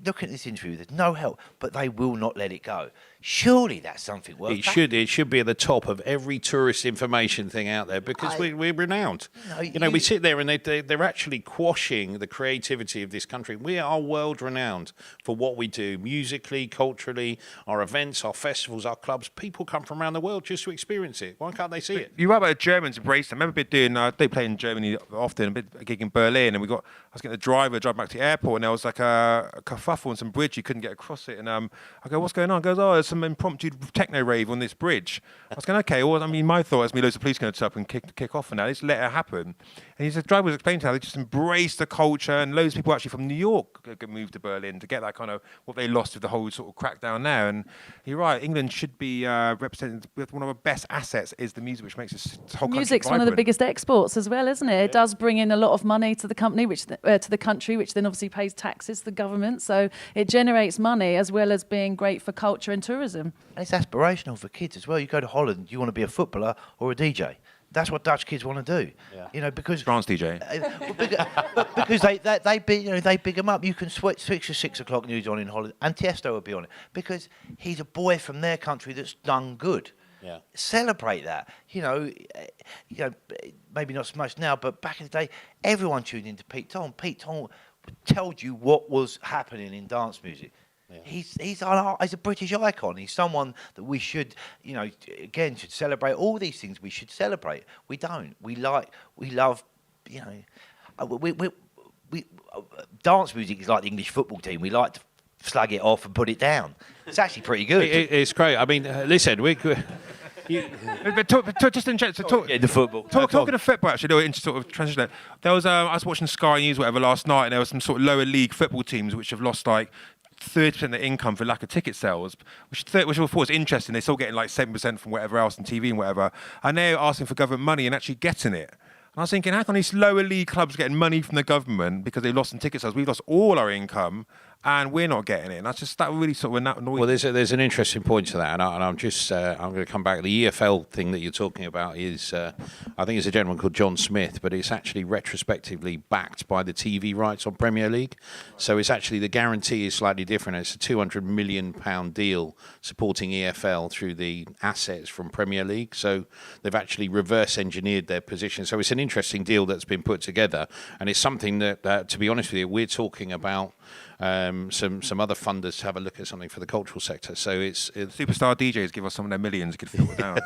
look at this industry, there's no help, but they will not let it go. Surely that's something worth. It should be at the top of every tourist information thing out there because we're renowned. We sit there and they're actually quashing the creativity of this country. We are world renowned for what we do musically, culturally, our events, our festivals, our clubs. People come from around the world just to experience it. Why can't they see it? You're right about the Germans embrace them. I remember doing, they play in Germany often, a gig in Berlin, and I was getting the driver drive back to the airport, and there was like a kerfuffle on some bridge, you couldn't get across it, and I go, what's going on? He goes, oh, there's some impromptu techno rave on this bridge. I was going, okay, well, I mean, my thought is loads of police going to turn up and kick off and that. Let's let it happen. And the driver was explaining to how they just embraced the culture, and loads of people actually from New York moved to Berlin to get that kind of what they lost with the whole sort of crackdown there. And you're right, England should be represented with one of our best assets is the music, which makes this whole country Music's vibrant. one of the biggest exports as well, isn't it? It does bring in a lot of money to the company, to the country, which then obviously pays taxes to the government. So it generates money as well as being great for culture and tourism. And it's aspirational for kids as well. You go to Holland, you want to be a footballer or a DJ. That's what Dutch kids want to do. Yeah. Because France DJ. Because they big them up. You can switch to 6 o'clock news on in Holland, and Tiesto will be on it because he's a boy from their country that's done good. Yeah. Celebrate that. Maybe not so much now, but back in the day, everyone tuned into Pete Tong. Pete Tong told you what was happening in dance music. Yeah. He's a British icon. He's someone that we should, should celebrate. All these things we should celebrate. We don't. We love, dance music is like the English football team. We like to slug it off and put it down. It's actually pretty good. It's great. I mean, listen, just in the football. Talking of football, actually, into sort of transition. There was I was watching Sky News, whatever, last night, and there was some sort of lower league football teams which have lost like 30% of their income for lack of ticket sales, which I thought was interesting. They're still getting like 7% from whatever else on TV and whatever, and they're asking for government money and actually getting it. And I was thinking, how can these lower league clubs getting money from the government because they lost in ticket sales? We've lost all our income, and we're not getting it. And that really sort of annoying. Well, there's an interesting point to that, and I'm going to come back. The EFL thing that you're talking about is, I think it's a gentleman called John Smith, but it's actually retrospectively backed by the TV rights on Premier League. So it's actually, the guarantee is slightly different. It's a £200 million deal supporting EFL through the assets from Premier League. So they've actually reverse engineered their position. So it's an interesting deal that's been put together, and it's something that, to be honest with you, we're talking about some other funders to have a look at something for the cultural sector. So it's Superstar DJs give us some of their millions. You could filter down.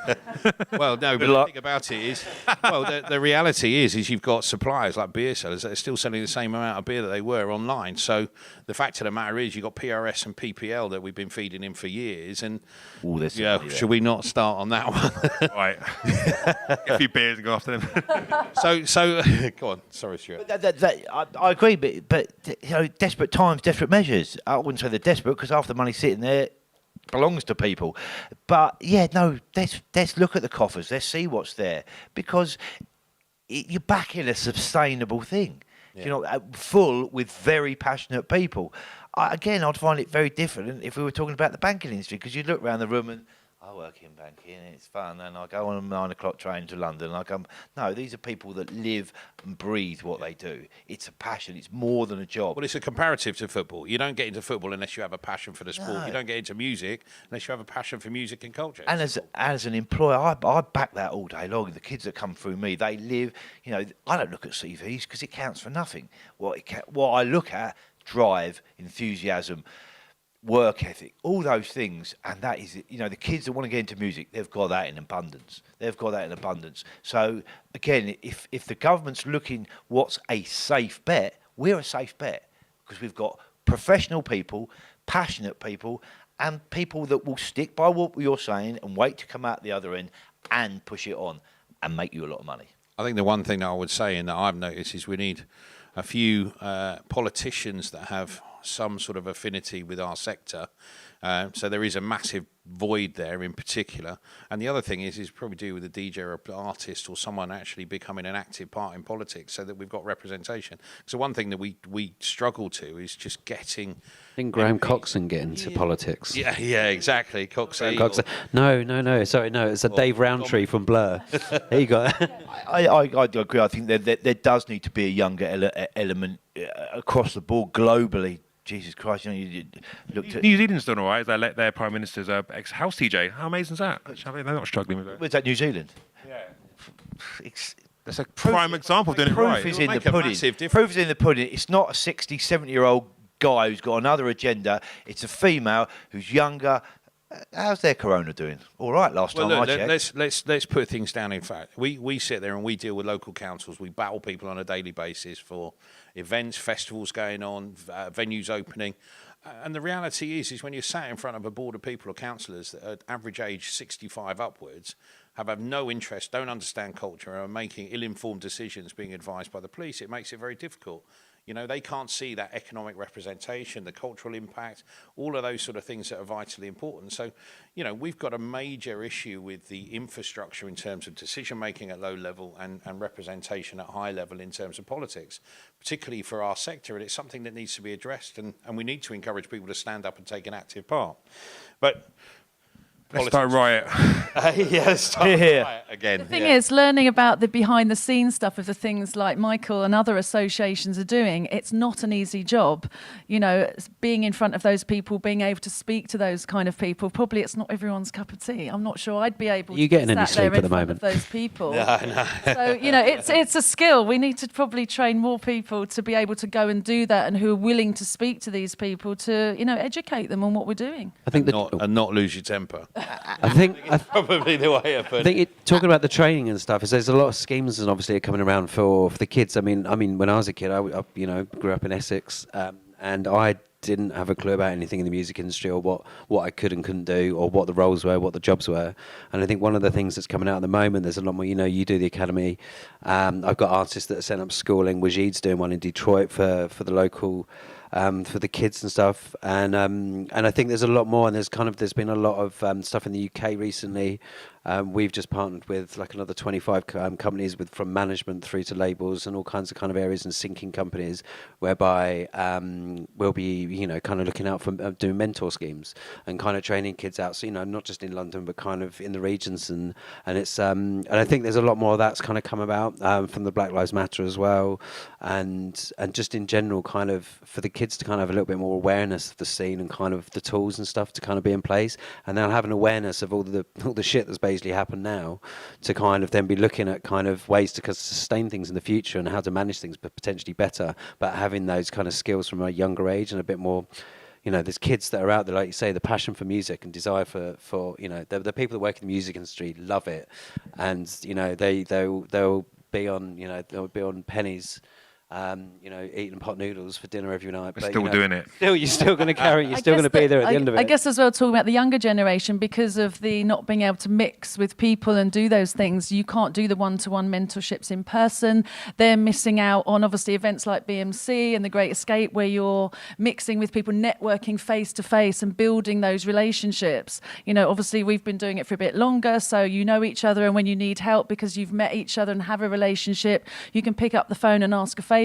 well, no, but the thing about it is, well, the reality is you've got suppliers like beer sellers that are still selling the same amount of beer that they were online. So the fact of the matter is, you've got PRS and PPL that we've been feeding in for years, and should we not start on that one? Right. Get a few beers and go after them. So go on. Sorry, Stuart. I agree, but you know, desperate times, desperate measures. I wouldn't say they're desperate because half the money sitting there belongs to people. But yeah, no, let's look at the coffers. Let's see what's there, because you're backing a sustainable thing. Yeah. You know, full with very passionate people. Again, I'd find it very different if we were talking about the banking industry, because you look around the room and I work in banking and it's fun, and I go on a 9 o'clock train to London and I come. No, these are people that live and breathe what they do. It's a passion. It's more than a job. Well, it's a comparative to football. You don't get into football unless you have a passion for the sport. No. You don't get into music unless you have a passion for music and culture. And as an employer, I back that all day long. The kids that come through me, they live. You know, I don't look at CVs because it counts for nothing. What I look at: drive, enthusiasm, work ethic, all those things. And that is, you know, the kids that want to get into music, they've got that in abundance. So again, if the government's looking what's a safe bet, we're a safe bet, because we've got professional people, passionate people, and people that will stick by what you're saying and wait to come out the other end and push it on and make you a lot of money. I think the one thing that I would say and that I've noticed is we need a few politicians that have some sort of affinity with our sector. So there is a massive void there in particular. And the other thing is probably do with a DJ or an artist or someone actually becoming an active part in politics, so that we've got representation. So one thing that we struggle to is just getting... Didn't Graham Coxon get into politics? Yeah, exactly. Coxon. No. Sorry, no. It's Dave Rowntree from Blur. There you go. I agree. I think there does need to be a younger element across the board globally. Jesus Christ, you know, you looked at... New Zealand's done all right. They let their Prime Minister's ex-house DJ. How amazing is that? They're not struggling with it. Was that New Zealand? Yeah. That's a prime example of doing it right. Proof is in the pudding. Proof is in the pudding. It's not a 60, 70-year-old guy who's got another agenda. It's a female who's younger. How's their corona doing? All right, last time I checked. Let's put things down. In fact, we sit there and we deal with local councils. We battle people on a daily basis for events, festivals going on, venues opening. And the reality is when you're sat in front of a board of people or councillors that are average age 65 upwards, have no interest, don't understand culture, and are making ill-informed decisions being advised by the police, it makes it very difficult. You know, they can't see that economic representation, the cultural impact, all of those sort of things that are vitally important. So, you know, we've got a major issue with the infrastructure in terms of decision-making at low level and representation at high level in terms of politics, particularly for our sector. And it's something that needs to be addressed, and we need to encourage people to stand up and take an active part. But... Let's start riot. Riot again. The thing is, learning about the behind-the-scenes stuff of the things like Michael and other associations are doing, it's not an easy job. You know, being in front of those people, being able to speak to those kind of people, probably it's not everyone's cup of tea. I'm not sure I'd be able to getting any sat there sleep at in the front moment? of those people. No. So, you know, it's a skill. We need to probably train more people to be able to go and do that, and who are willing to speak to these people to, you know, educate them on what we're doing. I think not lose your temper. I think Probably the way of it. I think talking about the training and stuff, is there's a lot of schemes and obviously are coming around for the kids. I mean, when I was a kid, I you know, grew up in Essex, and I didn't have a clue about anything in the music industry, or what I could and couldn't do, or what the roles were, what the jobs were. And I think one of the things that's coming out at the moment, there's a lot more, you know, you do the academy. I've got artists that are setting up schooling. Wajid's doing one in Detroit for the local, for the kids and stuff. And I think there's a lot more, and there's been a lot of stuff in the UK recently. We've just partnered with like another 25 companies from management through to labels and all kinds of kind of areas, and syncing companies, whereby we'll be, you know, kind of looking out for doing mentor schemes and kind of training kids out. So, you know, not just in London, but kind of in the regions, and it's and I think there's a lot more of that's kind of come about from the Black Lives Matter as well, and just in general, kind of for the kids to kind of have a little bit more awareness of the scene and kind of the tools and stuff to kind of be in place, and they'll have an awareness of all the shit that's basically happened now, to kind of then be looking at kind of ways to sustain things in the future and how to manage things but potentially better, but having those kind of skills from a younger age and a bit more. You know, there's kids that are out there, like you say, the passion for music and desire for you know, the people that work in the music industry love it, and you know, they'll be on, you know, they'll be on pennies, you know, eating pot noodles for dinner every night. But still doing it. Still, you're still going to carry it. You're still going to be there at the end of it. I guess as well, talking about the younger generation, because of the not being able to mix with people and do those things, you can't do the one-to-one mentorships in person. They're missing out on obviously events like BMC and the Great Escape, where you're mixing with people, networking face to face and building those relationships. You know, obviously we've been doing it for a bit longer, so you know each other, and when you need help because you've met each other and have a relationship, you can pick up the phone and ask a favour.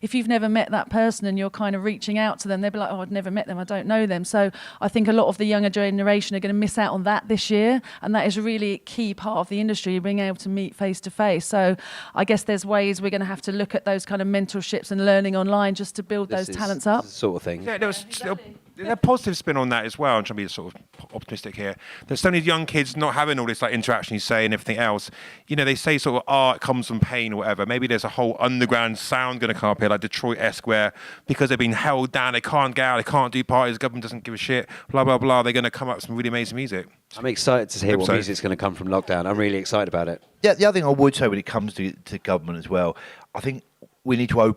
If you've never met that person and you're kind of reaching out to them, they'll be like, oh, I've never met them, I don't know them. So I think a lot of the younger generation are going to miss out on that this year, and that is a really key part of the industry, being able to meet face to face. So I guess there's ways we're going to have to look at those kind of mentorships and learning online just to build those talents up. Sort of thing. Yeah, there's a positive spin on that as well. I'm trying to be sort of optimistic here. There's so many young kids not having all this like interaction you say and everything else. You know, they say sort of art comes from pain or whatever. Maybe there's a whole underground sound going to come up here, like Detroit-esque, where because they've been held down, they can't get out, they can't do parties, the government doesn't give a shit, blah, blah, blah. They're going to come up with some really amazing music. I'm excited to hear what music's going to come from lockdown. I'm really excited about it. Yeah, the other thing I would say when it comes to government as well, I think we need to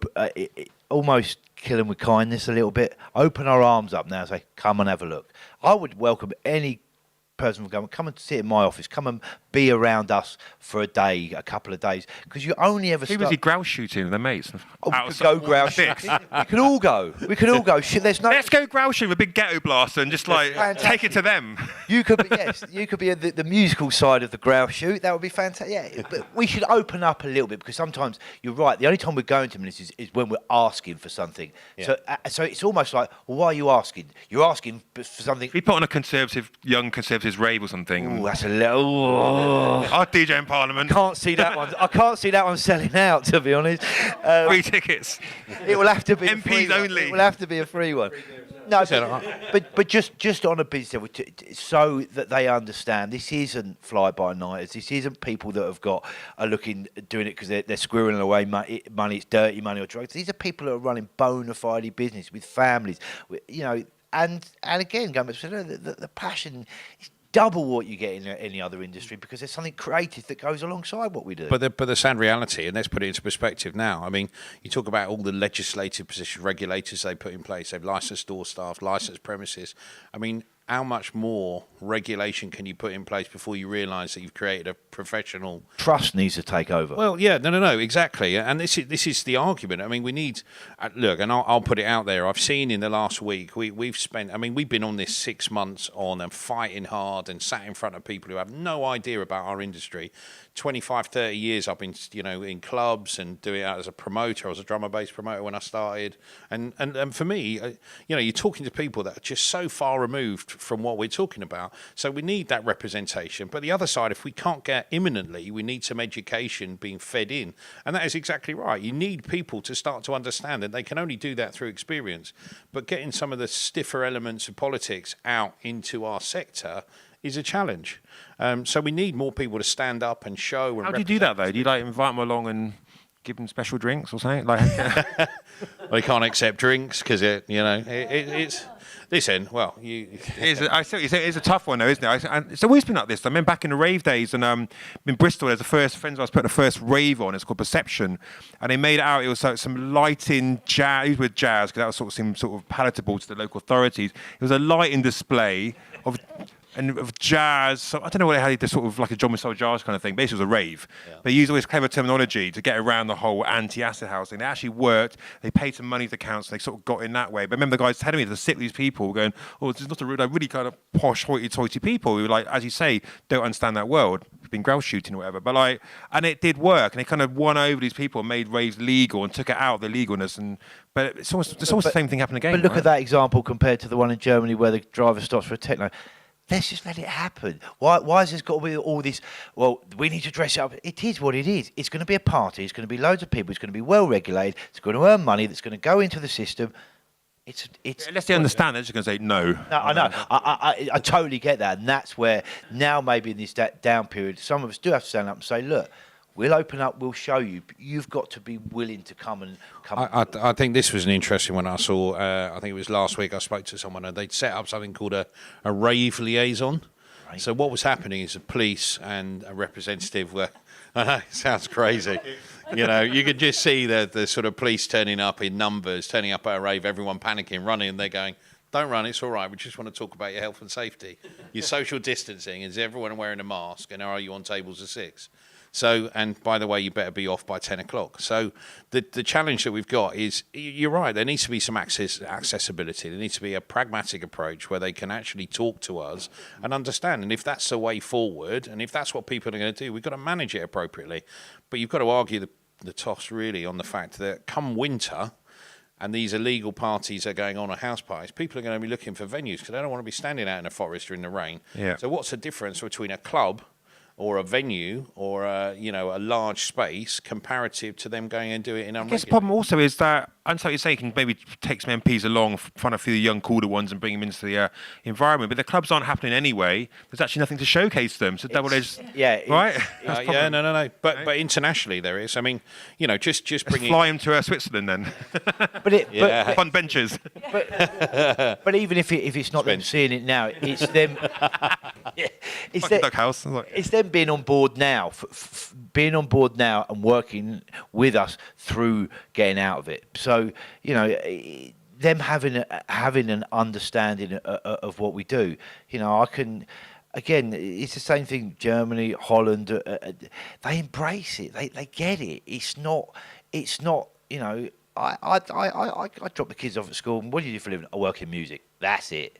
almost kill them with kindness a little bit. Open our arms up now and say, come and have a look. I would welcome any person from government, come and sit in my office, come and be around us for a day, a couple of days, because you only ever Who was he grouse shooting with their mates? Oh, we could go grouse shooting. We could all go. We could all go. There's no. Let's go grouse shooting with a big ghetto blaster and just like take it to them. You could be, yes, you could be the musical side of the grouse shoot. That would be fantastic. Yeah, but we should open up a little bit, because sometimes you're right. The only time we're going to ministers is when we're asking for something. Yeah. So it's almost like, well, why are you asking? You're asking for something. If we put on a young conservatives rave or something. Ooh, that's a little. Our DJ in Parliament. Can't see that one. I can't see that one selling out, to be honest. Free tickets. It will have to be MPs only. It will have to be a free one. No, but just on a business level, so that they understand this isn't fly-by-nighters. This isn't people that have got doing it because they're squirreling away money. It's dirty money or drugs. These are people that are running bona fide business with families. You know, and again, going back to the passion is double what you get in any other industry, because there's something creative that goes alongside what we do. But the sad reality, and let's put it into perspective now, I mean, you talk about all the legislative positions, regulators they put in place, they've licensed store staff, licensed premises. I mean, how much more regulation can you put in place before you realise that you've created a professional... Trust needs to take over. Well, yeah, no, exactly. And this is the argument. I mean, we need... look, and I'll put it out there. I've seen in the last week, we've spent... I mean, we've been on this 6 months on and fighting hard and sat in front of people who have no idea about our industry. 25, 30 years I've been, you know, in clubs and doing it as a promoter. I was a drum and bass promoter when I started. And for me, you know, you're talking to people that are just so far removed from what we're talking about. So we need that representation. But the other side, if we can't get imminently, we need some education being fed in. And that is exactly right. You need people to start to understand that they can only do that through experience. But getting some of the stiffer elements of politics out into our sector is a challenge. So we need more people to stand up and show. And how do you do that though? Do you like invite them along and give them special drinks or something? Like, they can't accept drinks because it's. Listen, well, it's a tough one though, isn't it? It's always been like this. I remember back in the rave days, and in Bristol, there's friends of ours put the first rave on. It's called Perception, and they made it out. It was like some lighting jazz with jazz, because that sort of seemed sort of palatable to the local authorities. It was a lighting display of jazz. So I don't know how they did, sort of like a John Michel jazz kind of thing. Basically, it was a rave. Yeah. They used all this clever terminology to get around the whole anti-acid house thing. They actually worked. They paid some money to the council. They sort of got in that way. But I remember the guys telling me to sit with these people going, "Oh, this is not a really kind of posh, hoity-toity people who, like, as you say, don't understand that world. We've been grouse shooting or whatever." But like, and it did work. And they kind of won over these people and made raves legal and took it out of the legalness. But it's almost the same thing happening again. But look at that example compared to the one in Germany where the driver stops for a techno. Let's just let it happen. Why has this got to be all this? Well, we need to dress it up. It is what it is. It's going to be a party. It's going to be loads of people. It's going to be well regulated. It's going to earn money. That's going to go into the system. Unless they understand, they're just going to say no. No, I know. I totally get that, and that's where now maybe in this down period, some of us do have to stand up and say, look, we'll open up, we'll show you, but you've got to be willing to come. I think this was an interesting one I saw. I think it was last week I spoke to someone and they'd set up something called a rave liaison. Right. So what was happening is the police and a representative were, I know, it sounds crazy. You could just see the sort of police turning up in numbers, turning up at a rave, everyone panicking, running, and they're going, don't run, it's all right, we just want to talk about your health and safety. Your social distancing, is everyone wearing a mask, and are you on tables of 6? So, and by the way, you better be off by 10 o'clock. So the challenge that we've got is, you're right, there needs to be some accessibility. There needs to be a pragmatic approach where they can actually talk to us and understand. And if that's the way forward, and if that's what people are going to do, we've got to manage it appropriately. But you've got to argue the toss really on the fact that come winter, and these illegal parties are going on at house parties, people are going to be looking for venues because they don't want to be standing out in a forest or in the rain. Yeah. So what's the difference between a club or a venue or a large space comparative to them going and doing it in unregulated? I guess the problem also is that, and so you say you can maybe take some MPs along, find a few young, cooler ones and bring them into the environment, but the clubs aren't happening anyway. There's actually nothing to showcase them. So double-edged, right? No. But internationally there is. I mean, just bringing... Fly them to Switzerland then. but fun benches. But even if it's not them seeing it now, it's them... It's them being on board now, being on board now and working with us through getting out of it. So, them having an understanding of what we do. Again, it's the same thing. Germany, Holland, they embrace it. They get it. It's not. I drop the kids off at school. And what do you do for a living? I work in music. That's it.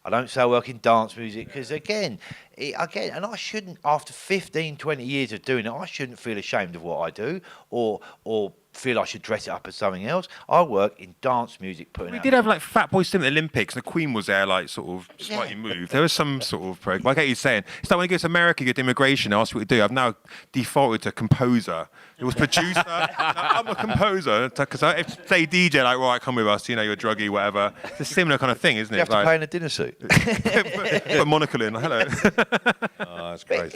I don't say I work in dance music because, and I shouldn't, after 15, 20 years of doing it, I shouldn't feel ashamed of what I do or feel I should dress it up as something else. I work in dance music. We did have Fatboy Slim at the Olympics, and the Queen was there, sort of slightly moved. There was some sort of program. I get you saying. It's like when you go to America, you get immigration, they ask you what you do. I've now defaulted to composer. It was producer. I'm a composer. Because if say DJ, right, come with us, you're a druggie, whatever. It's a similar kind of thing, isn't it? You have to play in a dinner suit. Put a monocle in. Hello. Oh, that's great.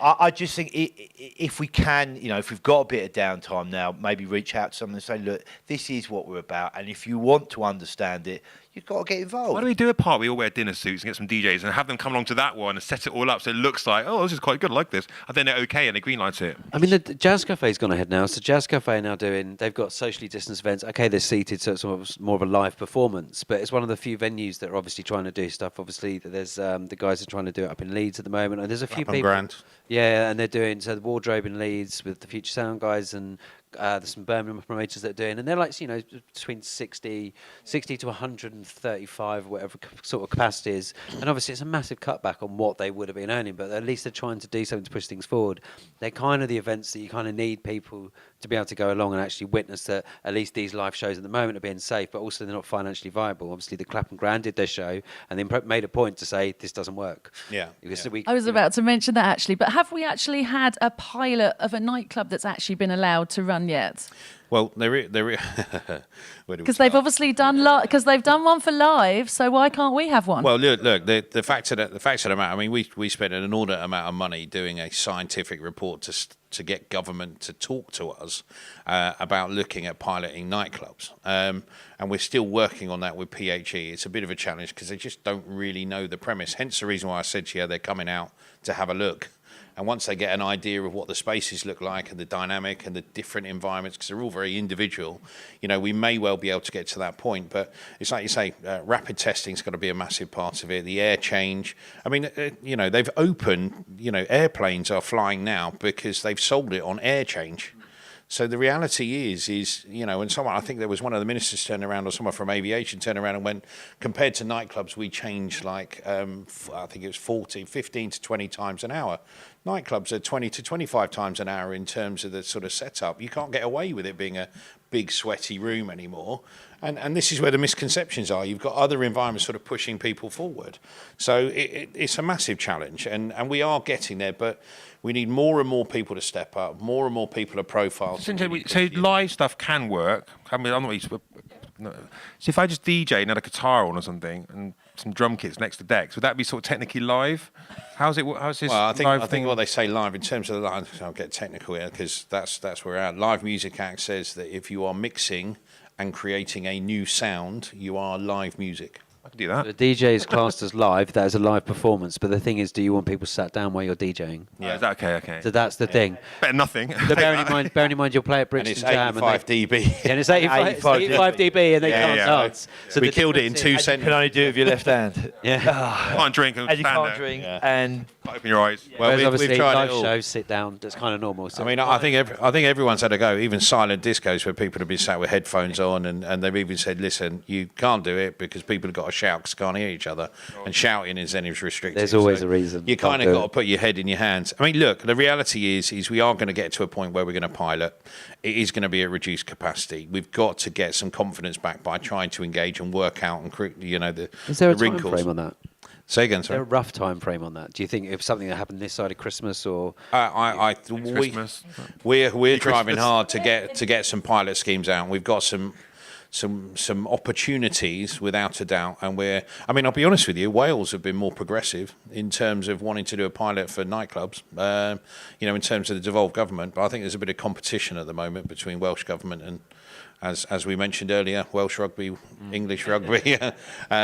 I just think if we can, if we've got a bit of downtime now, maybe reach out to someone and say, look, this is what we're about, and if you want to understand it, you've got to get involved. Why don't we do a part where we all wear dinner suits and get some DJs and have them come along to that one and set it all up so it looks like, oh, this is quite good, I like this. And then they're okay and they green light it. I mean, the Jazz Cafe's gone ahead now. So Jazz Cafe are now they've got socially distanced events. Okay, they're seated, so it's more of a live performance. But it's one of the few venues that are obviously trying to do stuff. Obviously, there's the guys are trying to do it up in Leeds at the moment. And there's a few people. Grand. Yeah, and they're doing, so the Wardrobe in Leeds with the Future Sound guys and there's some Birmingham promoters that are doing, and they're between 60 to 135, whatever sort of capacity is. And obviously, it's a massive cutback on what they would have been earning, but at least they're trying to do something to push things forward. They're kind of the events that you kind of need people to be able to go along and actually witness that at least these live shows at the moment are being safe, but also they're not financially viable. Obviously, the Clapham Grand did their show, and they made a point to say this doesn't work. Yeah. I was about to mention that actually, but have we actually had a pilot of a nightclub that's actually been allowed to run yet? Well, there because they've obviously done because they've done one for live, so why can't we have one? Well, look. The fact of the matter. I mean, we spent an inordinate amount of money doing a scientific report to get government to talk to us about looking at piloting nightclubs, and we're still working on that with PHE. It's a bit of a challenge because they just don't really know the premise. Hence the reason why I said to you they're coming out to have a look. And once they get an idea of what the spaces look like and the dynamic and the different environments, because they're all very individual, we may well be able to get to that point. But it's like you say, rapid testing's got to be a massive part of it. The air change. I mean, they've opened, airplanes are flying now because they've sold it on air change. So the reality is, and someone, I think there was one of the ministers turned around, or someone from aviation turned around and went, compared to nightclubs, we change I think it was 15 to 20 times an hour. Nightclubs are 20 to 25 times an hour in terms of the sort of setup. You can't get away with it being a big sweaty room anymore. And this is where the misconceptions are. You've got other environments sort of pushing people forward. So it's a massive challenge, and we are getting there, but we need more and more people to step up, more and more people to profile. So live stuff can work. I mean, I'm not So if I just DJ and had a guitar on or something and some drum kits next to decks, would that be sort of technically live? How's this Well, I live think thing? what they say live in terms of the live, I'll get technical here because that's where we're at. Live Music Act says that if you are mixing and creating a new sound, you are live music. I can do that. The DJ is classed as live. That is a live performance. But the thing is, do you want people sat down while you're DJing? Yeah. Is that okay? So that's the thing. Better than nothing. So bearing in mind, you'll play at And Brixton it's Jam, 85 dB. and it's 85 dB, and they can't dance. So We the killed it in difference 2 is- You seconds. can only do it with your left hand. Yeah. Can't drink and And you stand can't there. drink. Yeah. And Open your eyes. Well, Whereas we've obviously tried live it all. shows, sit down. That's kind of normal. So I mean, I think everyone's had a go. Even silent discos where people have been sat with headphones on, and they've even said, "Listen, you can't do it because people have got to shout because they can't hear each other, and shouting is then restricted." There's always a reason You not kind to of do got to it. put your head in your hands. I mean, look, the reality is we are going to get to a point where we're going to pilot. It is going to be at reduced capacity. We've got to get some confidence back by trying to engage and work out and the is there a the time wrinkles. frame on that? Say again, Is there a sorry. rough time frame on that? Do you think if something that happened this side of Christmas or Christmas. We're driving hard to get some pilot schemes out. And we've got some opportunities without a doubt, and I'll be honest with you, Wales have been more progressive in terms of wanting to do a pilot for nightclubs, in terms of the devolved government, but I think there's a bit of competition at the moment between Welsh government and, as we mentioned earlier, Welsh rugby, English rugby,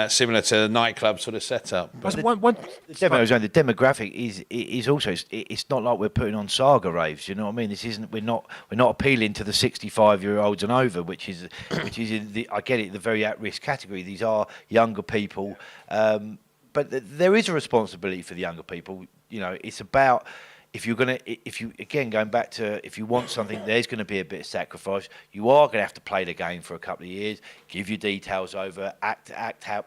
similar to the nightclub sort of setup. But the demographic is also it's not like we're putting on saga raves. You know what I mean? This isn't we're not appealing to the 65-year-olds and over, which is in the, I get it, the very at-risk category. These are younger people, but there is a responsibility for the younger people. You know, it's about. If you going back to, if you want something, there's going to be a bit of sacrifice. You are going to have to play the game for a couple of years, give your details over, act out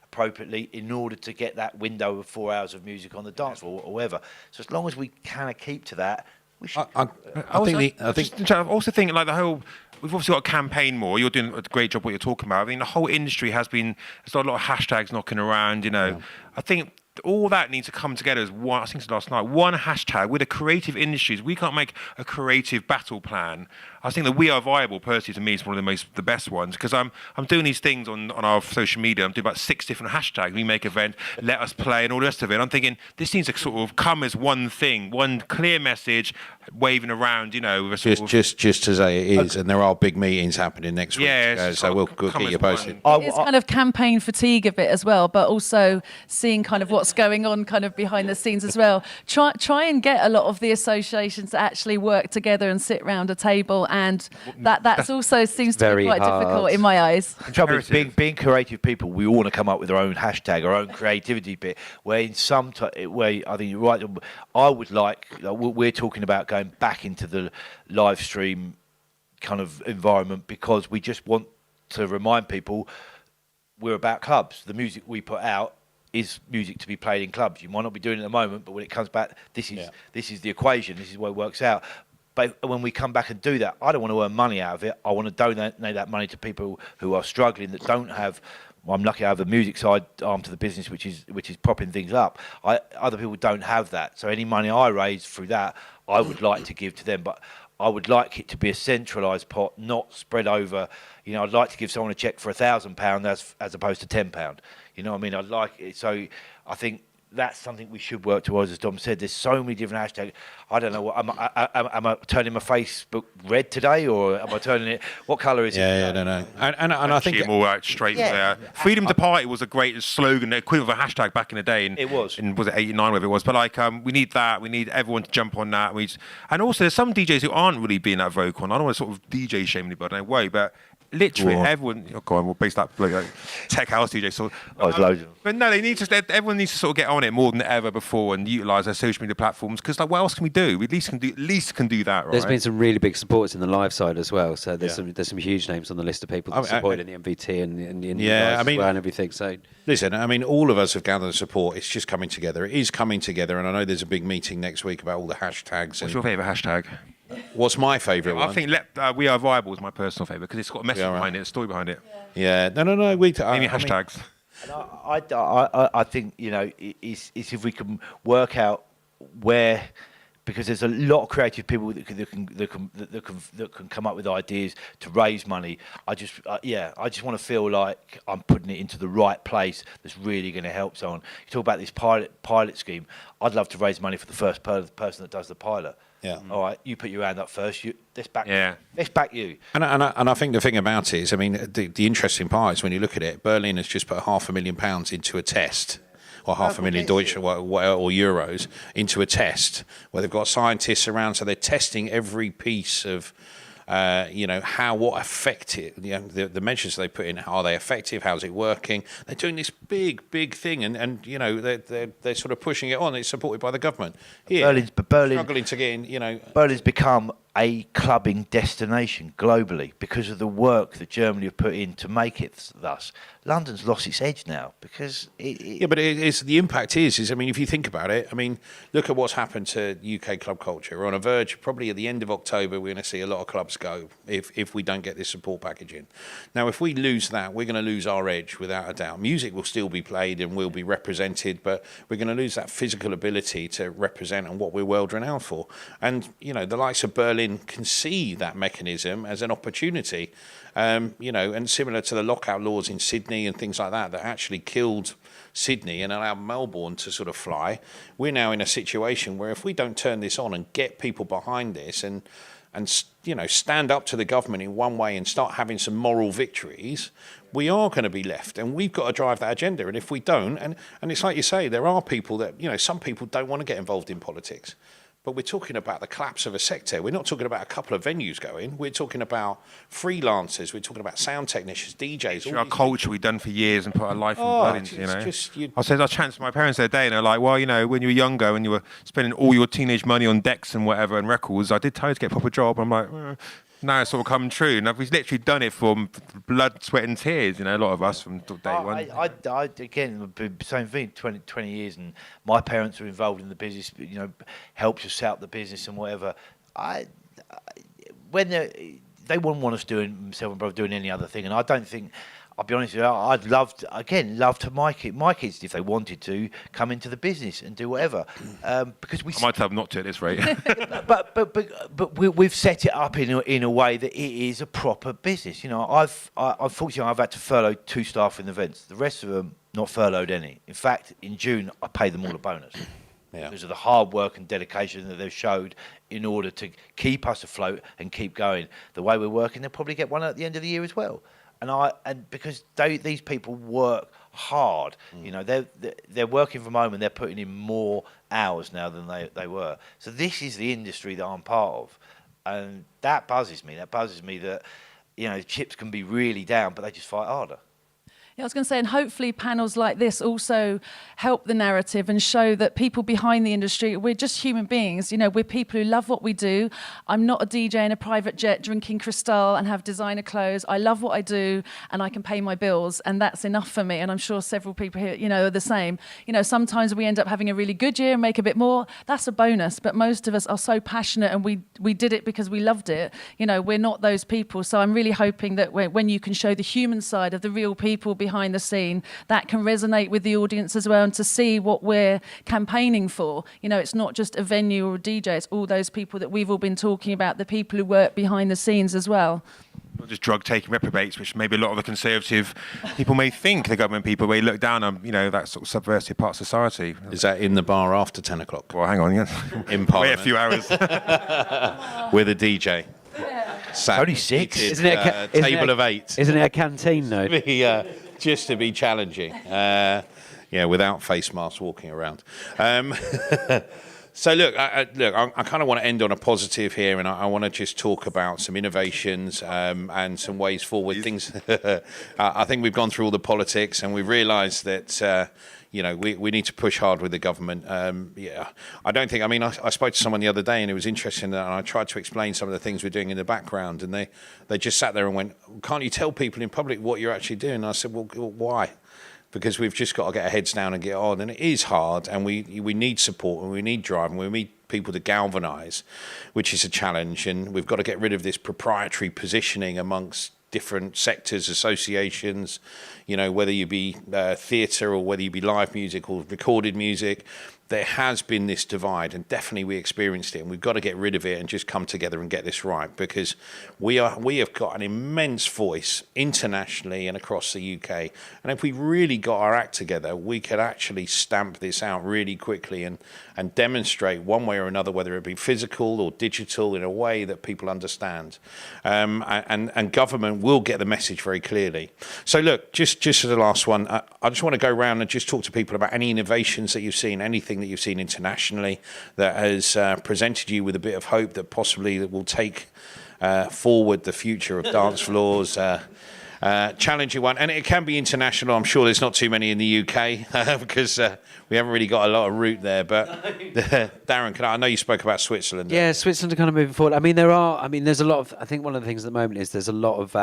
appropriately in order to get that window of 4 hours of music on the dance floor or whatever. So as long as we kind of keep to that, we should. I also think like the whole. We've obviously got a campaign more. You're doing a great job what you're talking about. I mean, the whole industry there's got a lot of hashtags knocking around, I think all that needs to come together as one. I think it's last night. One hashtag with the creative industries. We can't make a creative battle plan. I think that We Are Viable, personally, to me, is one of the best ones because I'm doing these things on our social media. I'm doing about 6 different hashtags. We make event, let us play, and all the rest of it. I'm thinking this needs to sort of come as one thing, one clear message, waving around, with a sort of just to say it is, and there are big meetings happening next week. Yeah, So we'll keep you posted. It's kind of campaign fatigue a bit as well, but also seeing kind of what's going on kind of behind the scenes as well. Try and get a lot of the associations to actually work together and sit around a table, and that's also seems to be Very quite hard. difficult in my eyes. The trouble is, being creative people, we all want to come up with our own hashtag, our own creativity bit. Where in some way, I think you're right. I would like we're talking about going back into the live stream kind of environment because we just want to remind people we're about clubs. The music we put out is music to be played in clubs. You might not be doing it at the moment, but when it comes back, this is the equation. This is where it works out. But when we come back and do that, I don't want to earn money out of it. I want to donate that money to people who are struggling, that don't have. Well, I'm lucky I have the music side arm to the business, which is propping things up. Other people don't have that. So any money I raise through that, I would like to give to them. But I would like it to be a centralised pot, not spread over. I'd like to give someone a cheque for £1,000 as opposed to £10. You know what I mean? I'd like it. So I think that's something we should work towards, as Dom said. There's so many different hashtags. I don't know. Am I turning my Facebook red today, or am I turning it? What colour is it? Yeah, I don't know. And I think more out straight there. Freedom to Party was a great slogan, the equivalent of a hashtag back in the day. It was. Was it 89, whatever it was? But we need that. We need everyone to jump on that. And also, there's some DJs who aren't really being that vocal. And I don't want to sort of DJ shame anybody in a way, but literally everyone. Oh, go on, we'll base that like tech house DJ. So, there's loads of them. But no, everyone needs to sort of get on it more than ever before and utilise their social media platforms because what else can we do? We at least can do that, right? There's been some really big supports in the live side as well. So there's some huge names on the list of people that supported in the MVT and the and everything. So listen, all of us have gathered support. It's just coming together. It is coming together, and I know there's a big meeting next week about all the hashtags. What's your favourite hashtag? What's my favourite one? I think We Are Viable is my personal favourite because it's got a message behind it, a story behind it. Yeah. No. Maybe hashtags. I think is if we can work out where, because there's a lot of creative people that can come up with ideas to raise money. I just want to feel like I'm putting it into the right place that's really going to help someone. You talk about this pilot scheme. I'd love to raise money for the first person that does the pilot. Yeah. All right, you put your hand up first. Let's back you. And I think the thing about it is, I mean, the interesting part is when you look at it, Berlin has just put £500,000 into a test, or $500,000 Deutsch or euros into a test where they've got scientists around, so they're testing every piece of. What effective, the measures they put in, are they effective? How's it working? They're doing this big thing, and they're sort of pushing it on. It's supported by the government. Berlin struggling to get in. Berlin's become a clubbing destination globally because of the work that Germany have put in to make it thus. London's lost its edge now because but the impact is I mean, if you think about it, I mean, look at what's happened to UK club culture. We're on a verge, probably at the end of October, we're going to see a lot of clubs go if we don't get this support package in. Now, if we lose that, we're going to lose our edge without a doubt. Music will still be played and will be represented, but we're going to lose that physical ability to represent and what we're world renowned for. And the likes of Berlin can see that mechanism as an opportunity, and similar to the lockout laws in Sydney and things like that actually killed Sydney and allowed Melbourne to sort of fly. We're now in a situation where if we don't turn this on and get people behind this and stand up to the government in one way and start having some moral victories, we are going to be left, and we've got to drive that agenda. And if we don't, and it's like you say, there are people that, some people don't want to get involved in politics. But we're talking about the collapse of a sector. We're not talking about a couple of venues going. We're talking about freelancers. We're talking about sound technicians, DJs. All our culture we've done for years and put our life and blood into, I was chatting to my parents the other day, and they're like, well, when you were younger, when you were spending all your teenage money on decks and whatever and records, I did tell you to get a proper job. I'm like, now it's all come true. And we've literally done it for blood, sweat and tears, a lot of us from day one. I again, same thing, 20 years, and my parents were involved in the business, helped us out the business and whatever. When they wouldn't want us doing, myself and brother, doing any other thing, and I don't think, I'll be honest with you, I'd love to my kids, if they wanted to, come into the business and do whatever. Because I might tell them not to at this rate. but we've set it up in a way that it is a proper business. Unfortunately, I've had to furlough 2 staff in events. The rest of them not furloughed any. In fact, in June, I paid them all a bonus. Yeah. Because of the hard work and dedication that they've showed in order to keep us afloat and keep going. The way we're working, they'll probably get one at the end of the year as well. And because these people work hard, they're working from home and they're putting in more hours now than they were. So this is the industry that I'm part of, and that buzzes me. That buzzes me that chips can be really down, but they just fight harder. Yeah, I was going to say, and hopefully panels like this also help the narrative and show that people behind the industry, we're just human beings. We're people who love what we do. I'm not a DJ in a private jet drinking Cristal and have designer clothes. I love what I do and I can pay my bills, and that's enough for me. And I'm sure several people here, are the same. Sometimes we end up having a really good year and make a bit more. That's a bonus. But most of us are so passionate and we did it because we loved it. We're not those people. So I'm really hoping that when you can show the human side of the real people behind the scene, that can resonate with the audience as well, and to see what we're campaigning for. It's not just a venue or a DJ, it's all those people that we've all been talking about, the people who work behind the scenes as well. Not just drug-taking reprobates, which maybe a lot of the conservative people may think, the government people, may look down on, that sort of subversive part of society. Is that in the bar after 10 o'clock? Well, hang on, in Parliament. Wait a few hours. With a DJ. Only 6. Isn't it a table of 8? Isn't it a canteen, though? Just to be challenging, without face masks walking around. So look, I kind of want to end on a positive here, and I want to just talk about some innovations and some ways forward. Things. I think we've gone through all the politics, and we've realised that we need to push hard with the government. I don't think. I mean, I spoke to someone the other day, and it was interesting, and I tried to explain some of the things we're doing in the background, and they just sat there and went, "Can't you tell people in public what you're actually doing?" And I said, "Well, why?" Because we've just got to get our heads down and get on, and it is hard, and we need support, and we need drive, and we need people to galvanise, which is a challenge, and we've got to get rid of this proprietary positioning amongst different sectors, associations, whether you be theatre or whether you be live music or recorded music. there has been this divide, and definitely we experienced it, and we've got to get rid of it and just come together and get this right, because we have got an immense voice internationally and across the UK, and if we really got our act together, we could actually stamp this out really quickly and demonstrate one way or another, whether it be physical or digital, in a way that people understand, and government will get the message very clearly. So look, just as the last one, I just want to go around and just talk to people about any innovations that you've seen, anything that you've seen internationally that has presented you with a bit of hope that possibly that will take forward the future of dance floors. Challenging one, and it can be international. I'm sure there's not too many in the UK because we haven't really got a lot of route there. But Darren, I know you spoke about Switzerland. Yeah, Switzerland are kind of moving forward. I mean, there's a lot of. I think one of the things at the moment is there's a lot of.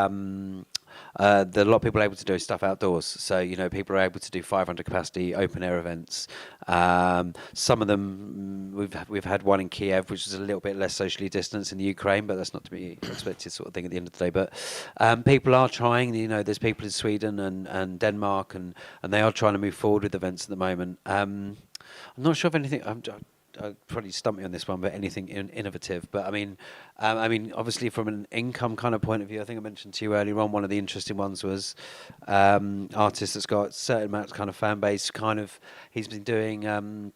A lot of people are able to do stuff outdoors. So, people are able to do 500 capacity open air events. Some of them, we've had one in Kiev, which is a little bit less socially distanced in the Ukraine, but that's not to be expected sort of thing at the end of the day. But people are trying, there's people in Sweden and Denmark, and they are trying to move forward with events at the moment. I'm not sure if anything... I'll probably stump me on this one, but anything innovative. But I mean, obviously from an income kind of point of view, I think I mentioned to you earlier on, one of the interesting ones was artist that's got a certain amount of kind of fan base. He's been doing.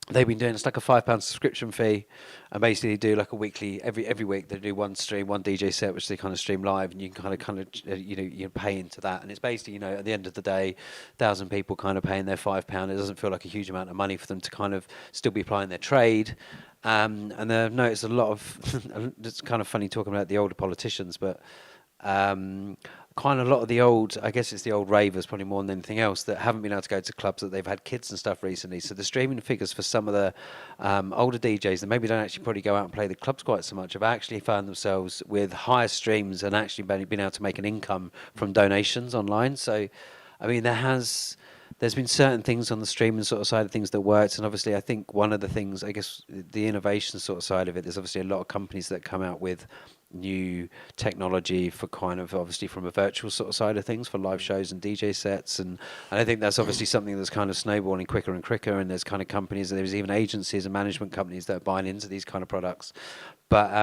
They've been doing, it's like a £5 subscription fee, and basically do like a weekly, every week they do one stream, one DJ set, which they kind of stream live, and you can kind of you pay into that, and it's basically, at the end of the day, 1,000 people kind of paying their £5. It doesn't feel like a huge amount of money for them to kind of still be applying their trade, and I've noticed a lot of, it's kind of funny talking about the older politicians, but kind of a lot of the old, I guess it's the old ravers probably more than anything else, that haven't been able to go to clubs, that they've had kids and stuff recently. So the streaming figures for some of the older DJs that maybe don't actually probably go out and play the clubs quite so much have actually found themselves with higher streams and actually been able to make an income from donations online. So, I mean, there's been certain things on the streaming sort of side of things that worked, and obviously I think one of the things, I guess the innovation sort of side of it, there's obviously a lot of companies that come out with new technology for kind of obviously from a virtual sort of side of things for live shows and DJ sets, and I think that's obviously something that's kind of snowballing quicker and quicker, and there's kind of companies, and there's even agencies and management companies that are buying into these kind of products. But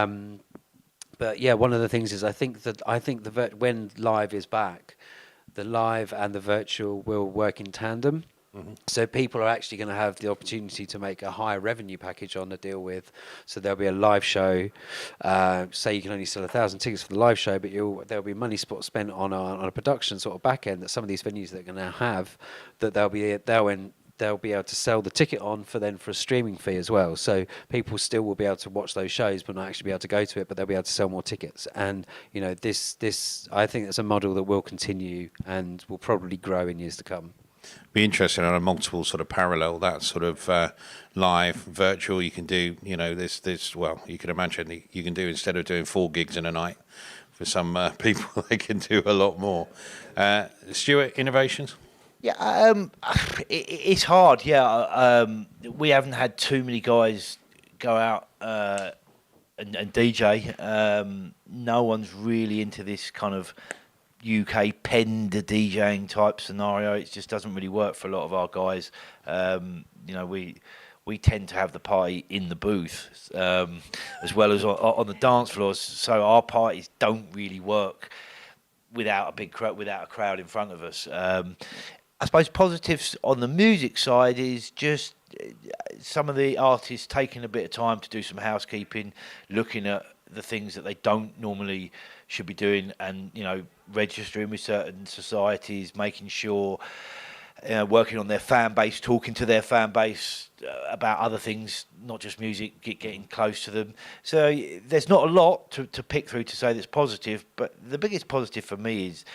yeah, one of the things is I think when live is back, the live and the virtual will work in tandem. Mm-hmm. So people are actually going to have the opportunity to make a higher revenue package on the deal with. So there'll be a live show. Say you can only sell 1,000 tickets for the live show, but there'll be money spent on a production sort of back end that some of these venues that are going to have, that they'll be able to sell the ticket on for a streaming fee as well. So people still will be able to watch those shows, but not actually be able to go to it, but they'll be able to sell more tickets. And this I think it's a model that will continue and will probably grow in years to come. Be interesting on a multiple sort of parallel, that sort of live virtual. You can do, you can imagine you can do, instead of doing 4 gigs in a night, for some people they can do a lot more. Stuart, innovations? Yeah, it's hard. Yeah, we haven't had too many guys go out and DJ. No one's really into this kind of UK penned DJing type scenario. It just doesn't really work for a lot of our guys. We tend to have the party in the booth as well as on the dance floors. So our parties don't really work without a big crowd, without a crowd in front of us. I suppose positives on the music side is just some of the artists taking a bit of time to do some housekeeping, looking at the things that they don't normally should be doing, and registering with certain societies, making sure, working on their fan base, talking to their fan base about other things, not just music, getting close to them. So there's not a lot to pick through to say that's positive, but the biggest positive for me is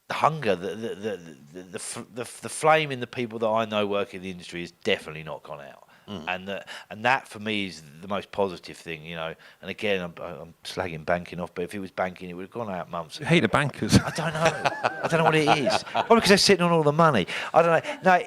the hunger, the flame in the people that I know work in the industry has definitely not gone out. And that for me is the most positive thing, And again, I'm slagging banking off, but if it was banking, it would have gone out months ago. I hate the bankers. I don't know. I don't know what it is. Probably because they're sitting on all the money. I don't know.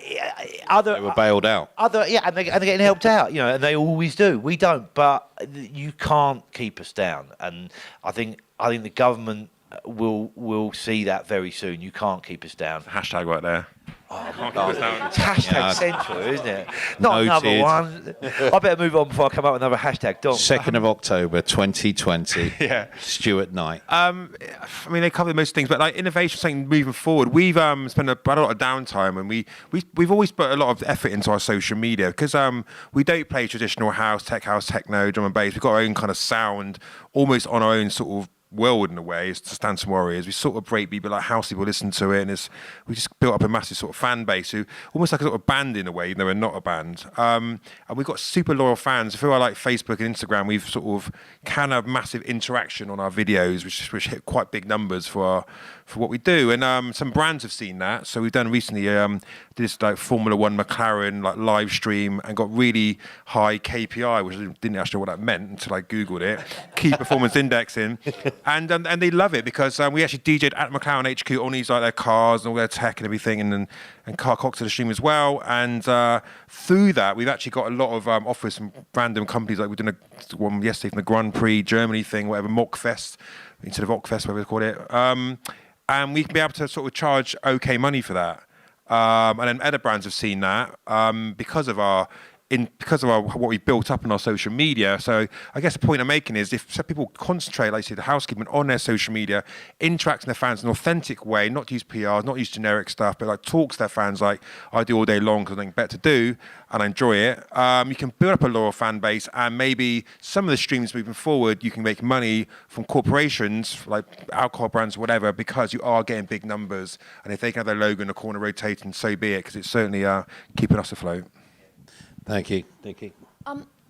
No, they were bailed out. And they're getting helped out, and they always do. We don't, but you can't keep us down. And I think the government will see that very soon. You can't keep us down. Hashtag right there. It's hashtag central, isn't it? Not Noted. another one. I better move on before I come up with another hashtag. Dom. 2nd of October 2020. Yeah. Stuart Knight. I mean, they cover most things, but like innovation, something moving forward. We've spent a lot of downtime, and we've always put a lot of effort into our social media because we don't play traditional house, techno, drum and bass. We've got our own kind of sound, almost on our own sort of world in a way. It's to Stanton Warriors. We sort of break people like house people listen to it, and we just built up a massive sort of fan base who almost like a sort of band in a way, even though we're not a band. And we've got super loyal fans. Through our like Facebook and Instagram, we've sort of kind of massive interaction on our videos, which hit quite big numbers for what we do. And some brands have seen that. So we've done recently this like Formula One McLaren like live stream and got really high KPI, which I didn't actually know what that meant until I Googled it. Key performance indexing. And they love it because we actually DJ'd at McLaren HQ on these like their cars and all their tech and everything, and Car Cox to the stream as well. And through that, we've actually got a lot of offers from random companies. Like we did one yesterday from the Grand Prix Germany thing, whatever, Mockfest instead of Ockfest, whatever they call it. And we can be able to sort of charge okay money for that. And then other brands have seen that because of what we've built up in our social media. So I guess the point I'm making is if people concentrate, like I say, the housekeeping on their social media, interact with their fans in an authentic way, not use PRs, not use generic stuff, but like talk to their fans like I do all day long because I think better to do and I enjoy it. You can build up a loyal fan base, and maybe some of the streams moving forward, you can make money from corporations like alcohol brands or whatever, because you are getting big numbers. And if they can have their logo in the corner rotating, so be it, because it's certainly keeping us afloat. Thank you. Nikki.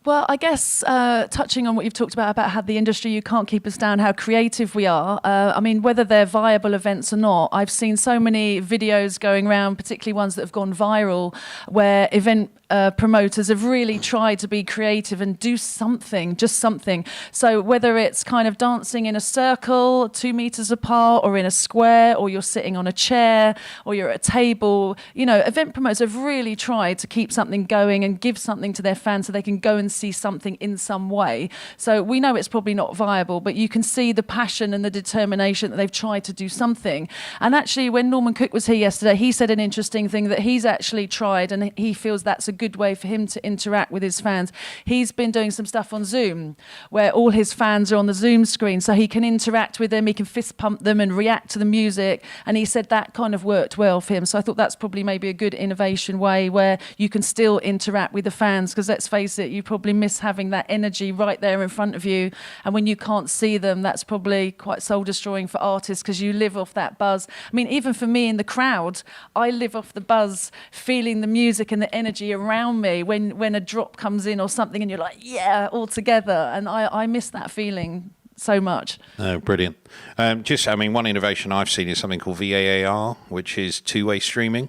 Well, I guess touching on what you've talked about how the industry, you can't keep us down, how creative we are. I mean, whether they're viable events or not, I've seen so many videos going around, particularly ones that have gone viral, where event promoters have really tried to be creative and do something, just something. So whether it's kind of dancing in a circle 2 meters apart or in a square, or you're sitting on a chair or you're at a table, you know, event promoters have really tried to keep something going and give something to their fans so they can go and see something in some way. So we know it's probably not viable, but you can see the passion and the determination that they've tried to do something. And actually, when Norman Cook was here yesterday, he said an interesting thing that he's actually tried, and he feels that's a good way for him to interact with his fans. He's been doing some stuff on Zoom where all his fans are on the Zoom screen, so he can interact with them, he can fist pump them and react to the music, and he said that kind of worked well for him. So I thought that's probably maybe a good innovation way where you can still interact with the fans, because let's face it, you probably miss having that energy right there in front of you, and when you can't see them, that's probably quite soul destroying for artists, because you live off that buzz. I mean, even for me in the crowd, I live off the buzz, feeling the music and the energy around me when a drop comes in or something and you're like, yeah, all together. And I miss that feeling so much. Oh, brilliant. One innovation I've seen is something called VAAR, which is two-way streaming.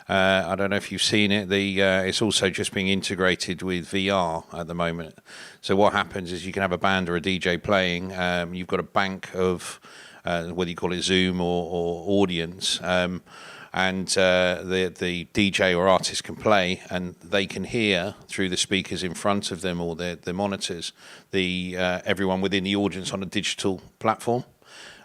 I don't know if you've seen it. It's also just being integrated with VR at the moment. So what happens is you can have a band or a DJ playing. You've got a bank of, whether you call it Zoom or audience, and the DJ or artist can play, and they can hear through the speakers in front of them or their monitors everyone within the audience on a digital platform.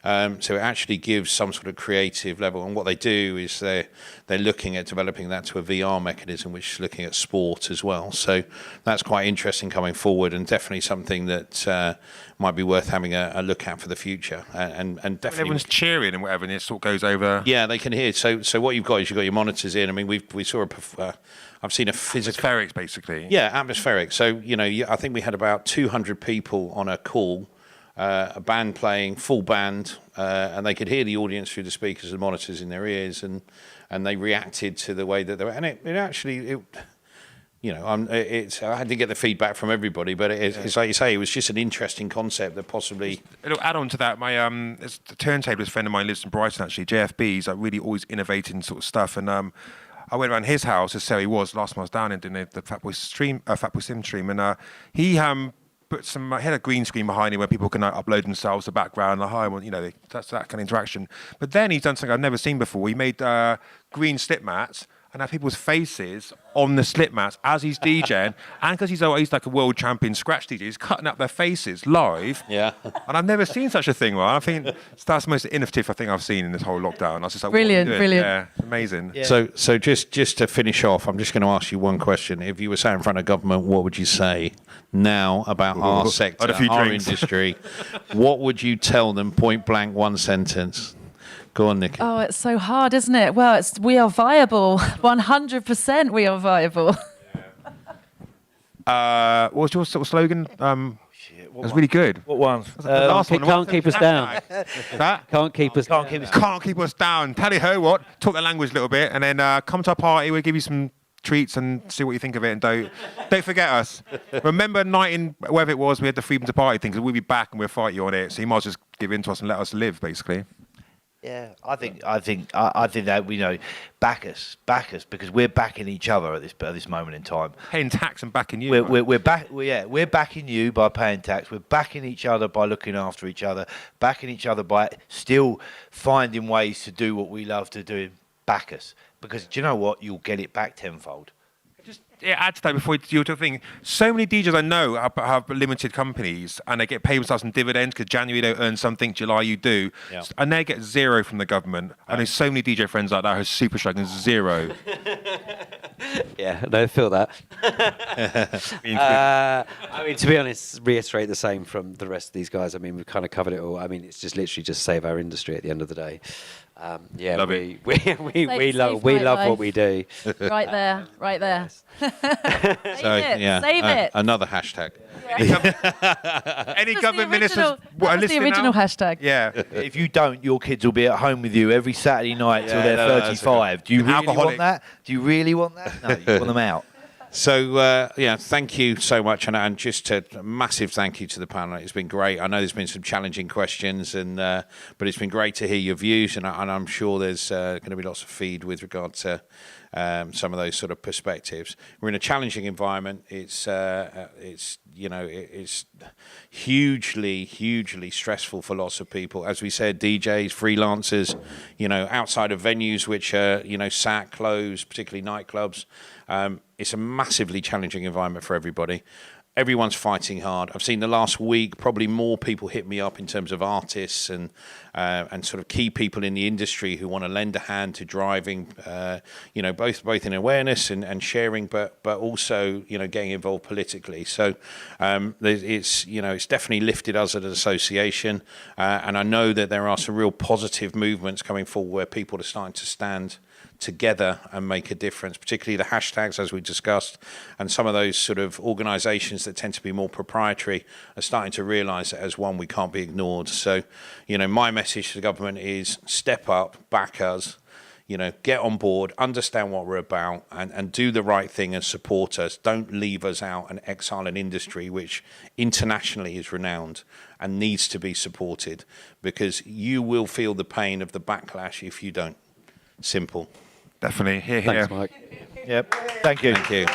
So it actually gives some sort of creative level, and what they do is they're looking at developing that to a VR mechanism, which is looking at sport as well. So that's quite interesting coming forward, and definitely something that might be worth having a look at for the future. And definitely everyone's cheering and whatever, and it sort of goes over. Yeah, they can hear. So what you've got is you've got your monitors in. I mean, we saw I've seen a physical Atmospherics, basically. Yeah, atmospheric. So I think we had about 200 people on a call. A band playing, full band, and they could hear the audience through the speakers and monitors in their ears, and they reacted to the way that they were. And it actually, I had to get the feedback from everybody, but it's like you say, it was just an interesting concept that possibly. It'll add on to that. My the turntablist friend of mine lives in Brighton, actually. JFB, he's like really always innovating sort of stuff, and I went around his house, as Sarah was last time I was down in doing the Fatboy Sim stream, and he put he had a green screen behind him where people can upload themselves to the background. That's that kind of interaction. But then he's done something I've never seen before. He made green slip mats, and have people's faces on the slip mats as he's DJing, and because he's like a world champion scratch DJ, he's cutting up their faces live. Yeah. And I've never seen such a thing, right? I think that's the most innovative thing I've seen in this whole lockdown. I was just like, Brilliant, what are you doing? brilliant. Yeah, amazing. Yeah. So just to finish off, I'm just going to ask you one question. If you were sat in front of government, what would you say now about our sector, Had a few our drinks. industry? What would you tell them, point blank, one sentence? Go on, Nikki. Oh, it's so hard, isn't it? Well, we are viable. 100% we are viable. What was your sort of slogan? It was really good. What one? The last one. Can't keep us down. That? Can't keep us. Can't keep us. Can't keep us down. Tally ho, what? Talk the language a little bit, and then come to our party. We'll give you some treats and see what you think of it. And don't forget us. Remember night in wherever it was, we had the freedom to party thing. Because we'll be back and we'll fight you on it. So you might as well just give in to us and let us live, basically. Yeah, I think that back us because we're backing each other at this moment in time. Paying tax and backing you. We're backing you by paying tax. We're backing each other by looking after each other. Backing each other by still finding ways to do what we love to do. Back us, because do you know what? You'll get it back tenfold. Just add to that before you do your thing. So many DJs I know have limited companies and they get paid themselves in dividends because January they earn something, July you do, and they get zero from the government. I know so many DJ friends like that who are super struggling, zero. Yeah, no, I feel that. I mean, to be honest, reiterate the same from the rest of these guys. I mean, we've kind of covered it all. I mean, it's just literally just save our industry at the end of the day. Yeah, Love we Save love Nightlife. what we do. Right there, right there. Save it, save it. Another hashtag. Any That's government the ministers original- what, are that was the listening original now? hashtag. Yeah. If you don't, your kids will be at home with you every Saturday night till they're that's 35. Do you really Alcoholic. want that? Do you really want that? No, you want them out. So, thank you so much. And just a massive thank you to the panel. It's been great. I know there's been some challenging questions, but it's been great to hear your views. And I'm sure there's going to be lots of feed with regard to some of those sort of perspectives. We're in a challenging environment. It's hugely stressful for lots of people. As we said, DJs, freelancers, outside of venues which are, sat, closed, particularly nightclubs. It's a massively challenging environment for everybody. Everyone's fighting hard. I've seen the last week probably more people hit me up in terms of artists and sort of key people in the industry who want to lend a hand to driving, both in awareness and sharing, but also getting involved politically. So it's definitely lifted us as an association, and I know that there are some real positive movements coming forward where people are starting to stand together and make a difference, particularly the hashtags, as we discussed, and some of those sort of organisations that tend to be more proprietary are starting to realise that as one we can't be ignored. So, my message to the government is step up, back us, get on board, understand what we're about, and do the right thing and support us. Don't leave us out and exile an industry which internationally is renowned and needs to be supported, because you will feel the pain of the backlash if you don't. Simple. Definitely. Here. Thanks, Mike. Yep. Thank you. Thank you.